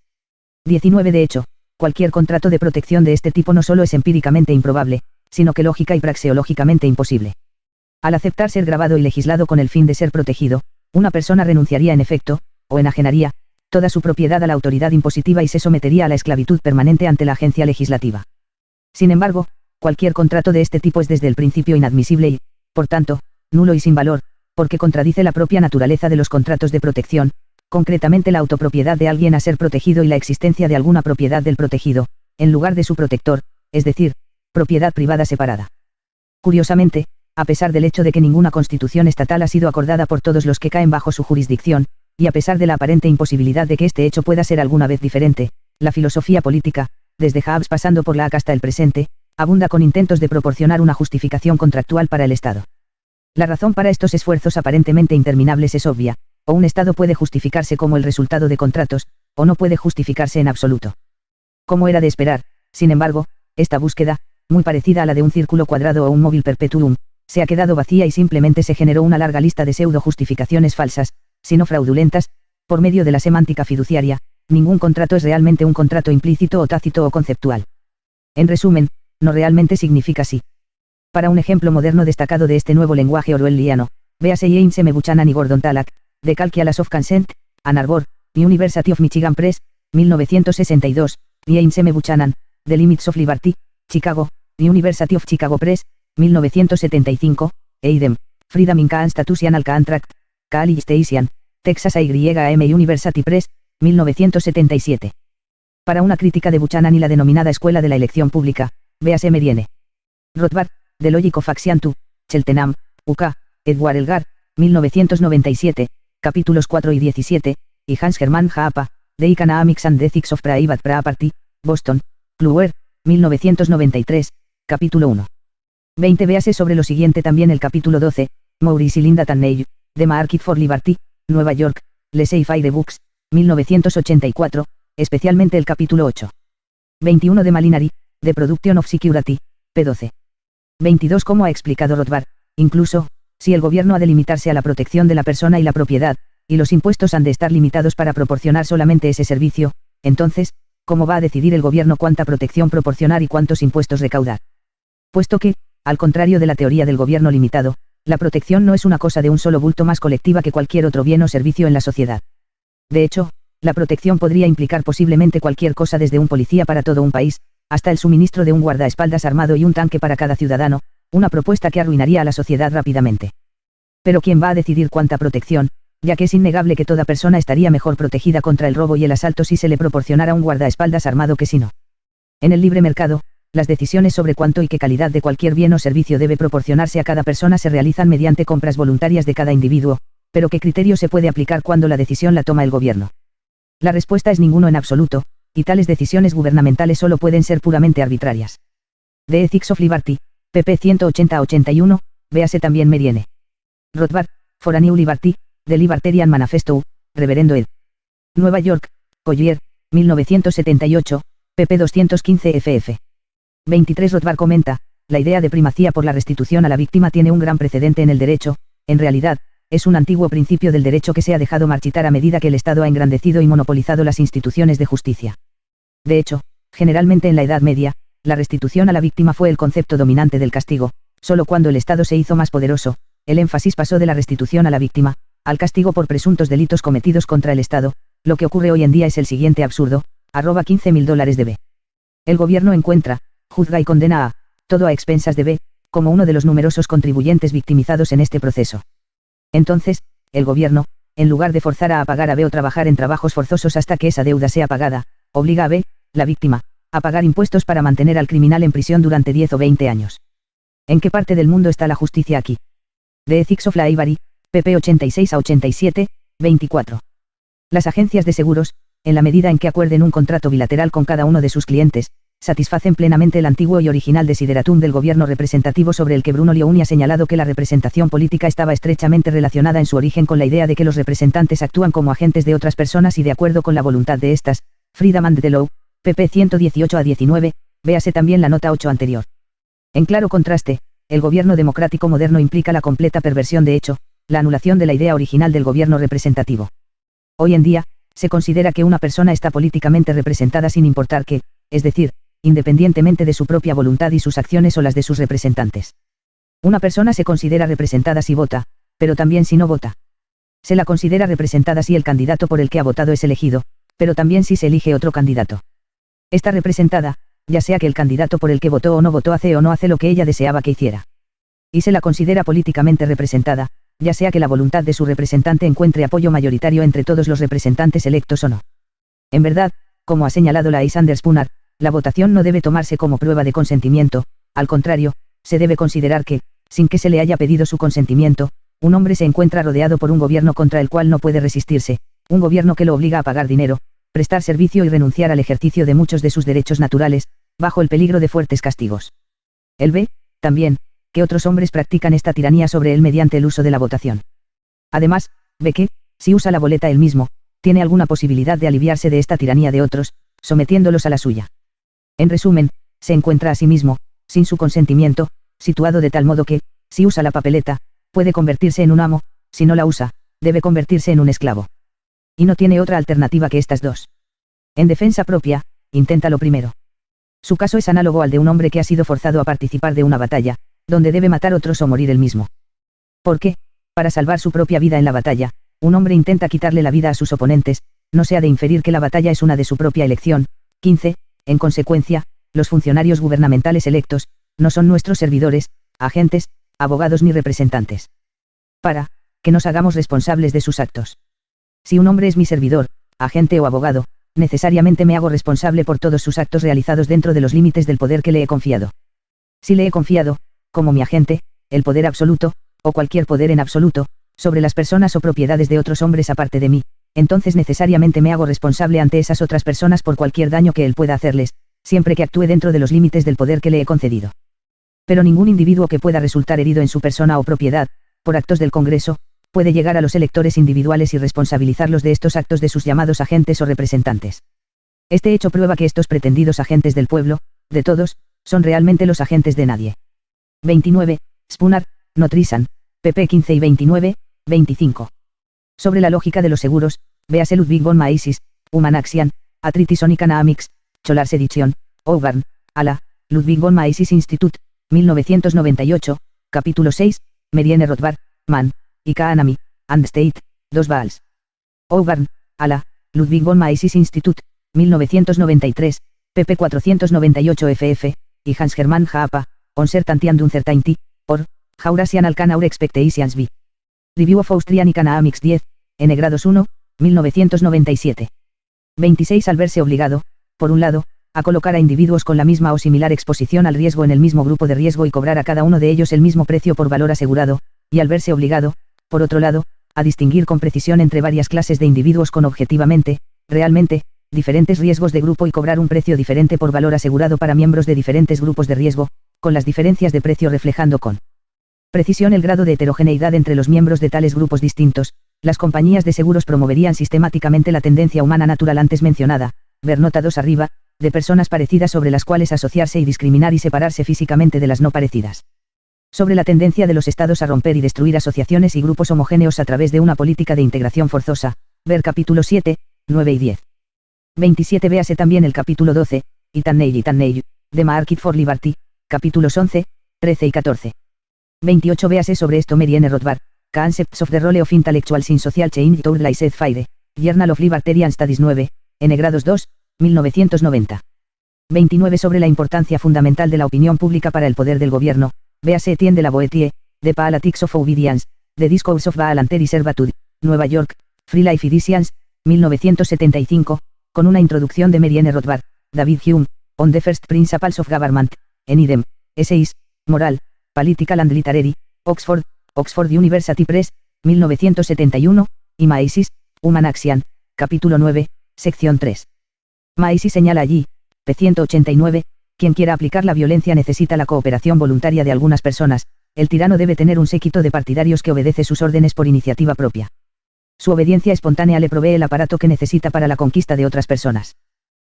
19 De hecho, cualquier contrato de protección de este tipo no solo es empíricamente improbable, sino que lógica y praxeológicamente imposible. Al aceptar ser grabado y legislado con el fin de ser protegido, una persona renunciaría en efecto, o enajenaría, toda su propiedad a la autoridad impositiva y se sometería a la esclavitud permanente ante la agencia legislativa. Sin embargo, cualquier contrato de este tipo es desde el principio inadmisible y, por tanto, nulo y sin valor, porque contradice la propia naturaleza de los contratos de protección, concretamente la autopropiedad de alguien a ser protegido y la existencia de alguna propiedad del protegido, en lugar de su protector, es decir, propiedad privada separada. Curiosamente, a pesar del hecho de que ninguna constitución estatal ha sido acordada por todos los que caen bajo su jurisdicción, y a pesar de la aparente imposibilidad de que este hecho pueda ser alguna vez diferente, la filosofía política, desde Hobbes pasando por Locke hasta el presente, abunda con intentos de proporcionar una justificación contractual para el Estado. La razón para estos esfuerzos aparentemente interminables es obvia, o un Estado puede justificarse como el resultado de contratos, o no puede justificarse en absoluto. Como era de esperar, sin embargo, esta búsqueda, muy parecida a la de un círculo cuadrado o un móvil perpetuum, se ha quedado vacía y simplemente se generó una larga lista de pseudo-justificaciones falsas, si no fraudulentas, por medio de la semántica fiduciaria. Ningún contrato es realmente un contrato implícito o tácito o conceptual. En resumen, no realmente significa sí. Para un ejemplo moderno destacado de este nuevo lenguaje orwelliano, véase James M. Buchanan y Gordon Tallack, The Calculus of Consent, Ann Arbor, University of Michigan Press, 1962, James M. Buchanan, The Limits of Liberty, Chicago, University of Chicago Press, 1975, Eidem, Freedom in Constitutional Contract, College Station, Texas A&M University Press, 1977. Para una crítica de Buchanan y la denominada Escuela de la Elección Pública, véase Mary N. Rothbard, The Logic of Action 2, Cheltenham, UK, Edward Elgar, 1997, capítulos 4 y 17, y Hans Hermann Hoppe, The Economics and Ethics of Private Property, Boston, Kluwer, 1993, capítulo 1. 20 Véase sobre lo siguiente también el capítulo 12, Maurice y Linda Tanney, The Market for Liberty, Nueva York, Les Fire Books, 1984, especialmente el capítulo 8. 21 de Malinari, The Production of Security, p. 22 Como ha explicado Rothbard, incluso, si el gobierno ha de limitarse a la protección de la persona y la propiedad, y los impuestos han de estar limitados para proporcionar solamente ese servicio, entonces, ¿cómo va a decidir el gobierno cuánta protección proporcionar y cuántos impuestos recaudar? Puesto que, al contrario de la teoría del gobierno limitado, la protección no es una cosa de un solo bulto más colectiva que cualquier otro bien o servicio en la sociedad. De hecho, la protección podría implicar posiblemente cualquier cosa desde un policía para todo un país, hasta el suministro de un guardaespaldas armado y un tanque para cada ciudadano, una propuesta que arruinaría a la sociedad rápidamente. Pero ¿quién va a decidir cuánta protección? Ya que es innegable que toda persona estaría mejor protegida contra el robo y el asalto si se le proporcionara un guardaespaldas armado que si no. En el libre mercado, las decisiones sobre cuánto y qué calidad de cualquier bien o servicio debe proporcionarse a cada persona se realizan mediante compras voluntarias de cada individuo, pero ¿qué criterio se puede aplicar cuando la decisión la toma el gobierno? La respuesta es ninguno en absoluto, y tales decisiones gubernamentales solo pueden ser puramente arbitrarias. The Ethics of Liberty, pp. 180-81, véase también Meriene. Rothbard, For a New Liberty, The Libertarian Manifesto, Reverendo ed. Nueva York, Collier, 1978, pp. 215 ff. 23 Rothbard comenta, la idea de primacía por la restitución a la víctima tiene un gran precedente en el derecho, en realidad, es un antiguo principio del derecho que se ha dejado marchitar a medida que el Estado ha engrandecido y monopolizado las instituciones de justicia. De hecho, generalmente en la Edad Media, la restitución a la víctima fue el concepto dominante del castigo, solo cuando el Estado se hizo más poderoso, el énfasis pasó de la restitución a la víctima, al castigo por presuntos delitos cometidos contra el Estado. Lo que ocurre hoy en día es el siguiente absurdo, $15.000 de B. El gobierno encuentra, juzga y condena a, todo a expensas de B, como uno de los numerosos contribuyentes victimizados en este proceso. Entonces, el gobierno, en lugar de forzar a pagar a B o trabajar en trabajos forzosos hasta que esa deuda sea pagada, obliga a B, la víctima, a pagar impuestos para mantener al criminal en prisión durante 10 o 20 años. ¿En qué parte del mundo está la justicia aquí? The Ethics of Slavery, pp. 86-87, 24. Las agencias de seguros, en la medida en que acuerden un contrato bilateral con cada uno de sus clientes, satisfacen plenamente el antiguo y original desideratum del gobierno representativo sobre el que Bruno Liouni ha señalado que la representación política estaba estrechamente relacionada en su origen con la idea de que los representantes actúan como agentes de otras personas y de acuerdo con la voluntad de estas. Freedom and the Law, pp. 118-19, véase también la nota 8 anterior. En claro contraste, el gobierno democrático moderno implica la completa perversión de hecho, la anulación de la idea original del gobierno representativo. Hoy en día, se considera que una persona está políticamente representada sin importar qué, es decir, independientemente de su propia voluntad y sus acciones o las de sus representantes. Una persona se considera representada si vota, pero también si no vota. Se la considera representada si el candidato por el que ha votado es elegido, pero también si se elige otro candidato. Está representada, ya sea que el candidato por el que votó o no votó hace o no hace lo que ella deseaba que hiciera. Y se la considera políticamente representada, ya sea que la voluntad de su representante encuentre apoyo mayoritario entre todos los representantes electos o no. En verdad, como ha señalado la Lysander Spooner, la votación no debe tomarse como prueba de consentimiento, al contrario, se debe considerar que, sin que se le haya pedido su consentimiento, un hombre se encuentra rodeado por un gobierno contra el cual no puede resistirse, un gobierno que lo obliga a pagar dinero, prestar servicio y renunciar al ejercicio de muchos de sus derechos naturales, bajo el peligro de fuertes castigos. Él ve, también, que otros hombres practican esta tiranía sobre él mediante el uso de la votación. Además, ve que, si usa la boleta él mismo, tiene alguna posibilidad de aliviarse de esta tiranía de otros, sometiéndolos a la suya. En resumen, se encuentra a sí mismo, sin su consentimiento, situado de tal modo que, si usa la papeleta, puede convertirse en un amo, si no la usa, debe convertirse en un esclavo. Y no tiene otra alternativa que estas dos. En defensa propia, intenta lo primero. Su caso es análogo al de un hombre que ha sido forzado a participar de una batalla, donde debe matar otros o morir él mismo. Porque, para salvar su propia vida en la batalla, un hombre intenta quitarle la vida a sus oponentes, no se ha de inferir que la batalla es una de su propia elección. 15. En consecuencia, los funcionarios gubernamentales electos, no son nuestros servidores, agentes, abogados ni representantes. Para, que nos hagamos responsables de sus actos. Si un hombre es mi servidor, agente o abogado, necesariamente me hago responsable por todos sus actos realizados dentro de los límites del poder que le he confiado. Si le he confiado, como mi agente, el poder absoluto, o cualquier poder en absoluto, sobre las personas o propiedades de otros hombres aparte de mí, entonces necesariamente me hago responsable ante esas otras personas por cualquier daño que él pueda hacerles, siempre que actúe dentro de los límites del poder que le he concedido. Pero ningún individuo que pueda resultar herido en su persona o propiedad, por actos del Congreso, puede llegar a los electores individuales y responsabilizarlos de estos actos de sus llamados agentes o representantes. Este hecho prueba que estos pretendidos agentes del pueblo, de todos, son realmente los agentes de nadie. 29. Spooner, Notrizan, pp. 15 y 29, 25. Sobre la lógica de los seguros, véase Ludwig von Mises, Humanaxian, Arthritis on Economics, Cholars Edition, Auburn, Ala, Ludwig von Mises Institute, 1998, capítulo 6, Meriene Rothbard, Mann, Economy, and State, 2 Vals. Auburn, Ala, Ludwig von Mises Institute, 1993, pp 498 ff, y Hans Hermann Haapa, Uncertainty Uncertainty, or, Eurasian Canauer Expectations B. Review of Austrian Economics 10, N grados 1, 1997. 26 Al verse obligado, por un lado, a colocar a individuos con la misma o similar exposición al riesgo en el mismo grupo de riesgo y cobrar a cada uno de ellos el mismo precio por valor asegurado, y al verse obligado, por otro lado, a distinguir con precisión entre varias clases de individuos con objetivamente, realmente, diferentes riesgos de grupo y cobrar un precio diferente por valor asegurado para miembros de diferentes grupos de riesgo, con las diferencias de precio reflejando con precisión el grado de heterogeneidad entre los miembros de tales grupos distintos. Las compañías de seguros promoverían sistemáticamente la tendencia humana natural antes mencionada, ver nota 2 arriba, de personas parecidas sobre las cuales asociarse y discriminar y separarse físicamente de las no parecidas. Sobre la tendencia de los estados a romper y destruir asociaciones y grupos homogéneos a través de una política de integración forzosa, ver capítulo 7, 9 y 10. 27 Véase también el capítulo 12, Itanney, The Market for Liberty, capítulos 11, 13 y 14. 28 Véase sobre esto Mary N. Rothbard, Concepts of the Role of Intellectuals in Social Change Tour Laissez Faire, Journal of Libertarian Studies 9, N grados 2, 1990. 29 Sobre la importancia fundamental de la opinión pública para el poder del gobierno, véase Etienne de la Boétie, The Politics of Obedience, The Discourse of Voluntary Servitude, Nueva York, Free Life Editions, 1975, con una introducción de Mary N. Rothbard, David Hume, On the First Principles of Government, en idem, Essays, Moral, Political and Literary, Oxford University Press, 1971, y Macy's, Human Action, capítulo 9, sección 3. Macy's señala allí, p. 189, quien quiera aplicar la violencia necesita la cooperación voluntaria de algunas personas, el tirano debe tener un séquito de partidarios que obedece sus órdenes por iniciativa propia. Su obediencia espontánea le provee el aparato que necesita para la conquista de otras personas.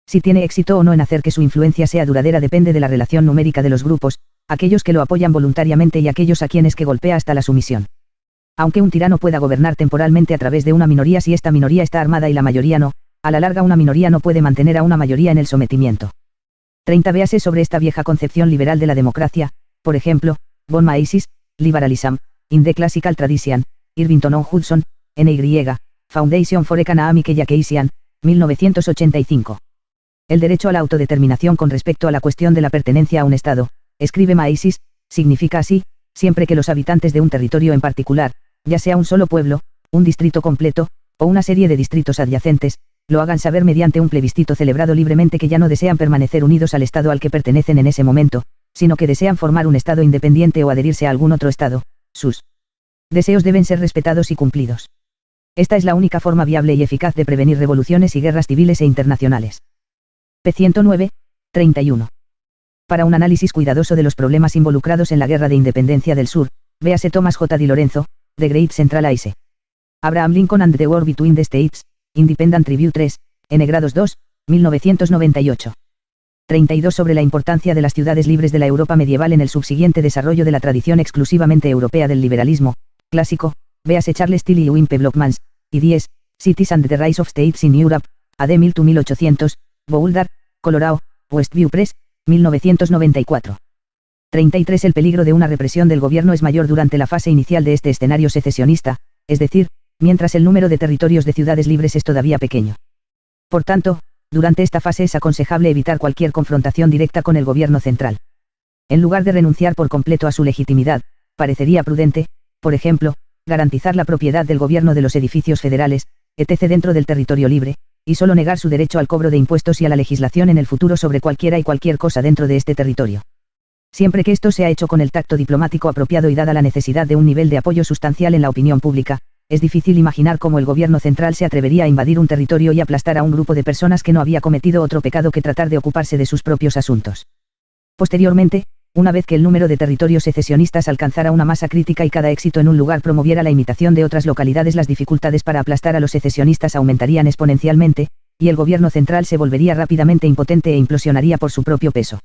Si tiene éxito o no en hacer que su influencia sea duradera depende de la relación numérica de los grupos, aquellos que lo apoyan voluntariamente y aquellos a quienes que golpea hasta la sumisión. Aunque un tirano pueda gobernar temporalmente a través de una minoría si esta minoría está armada y la mayoría no, a la larga una minoría no puede mantener a una mayoría en el sometimiento. 30 Véase sobre esta vieja concepción liberal de la democracia, por ejemplo, von Mises, Liberalism, in the Classical Tradition, Irvington O. Hudson, N.Y., Foundation for Economic Education, 1985. El derecho a la autodeterminación con respecto a la cuestión de la pertenencia a un Estado, escribe Mises, significa así, siempre que los habitantes de un territorio en particular, ya sea un solo pueblo, un distrito completo, o una serie de distritos adyacentes, lo hagan saber mediante un plebiscito celebrado libremente que ya no desean permanecer unidos al Estado al que pertenecen en ese momento, sino que desean formar un Estado independiente o adherirse a algún otro Estado. Sus deseos deben ser respetados y cumplidos. Esta es la única forma viable y eficaz de prevenir revoluciones y guerras civiles e internacionales. p. 109, 31. Para un análisis cuidadoso de los problemas involucrados en la Guerra de Independencia del Sur, véase Thomas J. Di Lorenzo, The Great Central Ace. Abraham Lincoln and the War Between the States, Independent Review 3, N grados 2, 1998. 32 Sobre la importancia de las ciudades libres de la Europa medieval en el subsiguiente desarrollo de la tradición exclusivamente europea del liberalismo clásico, véase Charles Tilly y Wimpe Blockmans, y 10, Cities and the Rise of States in Europe, AD 1000-1800, Boulder, Colorado, Westview Press, 1994. 33 El peligro de una represión del gobierno es mayor durante la fase inicial de este escenario secesionista, es decir, mientras el número de territorios de ciudades libres es todavía pequeño. Por tanto, durante esta fase es aconsejable evitar cualquier confrontación directa con el gobierno central. En lugar de renunciar por completo a su legitimidad, parecería prudente, por ejemplo, garantizar la propiedad del gobierno de los edificios federales, etc. dentro del territorio libre, y solo negar su derecho al cobro de impuestos y a la legislación en el futuro sobre cualquiera y cualquier cosa dentro de este territorio. Siempre que esto sea hecho con el tacto diplomático apropiado y dada la necesidad de un nivel de apoyo sustancial en la opinión pública, es difícil imaginar cómo el gobierno central se atrevería a invadir un territorio y aplastar a un grupo de personas que no había cometido otro pecado que tratar de ocuparse de sus propios asuntos. Posteriormente, una vez que el número de territorios secesionistas alcanzara una masa crítica y cada éxito en un lugar promoviera la imitación de otras localidades, las dificultades para aplastar a los secesionistas aumentarían exponencialmente, y el gobierno central se volvería rápidamente impotente e implosionaría por su propio peso.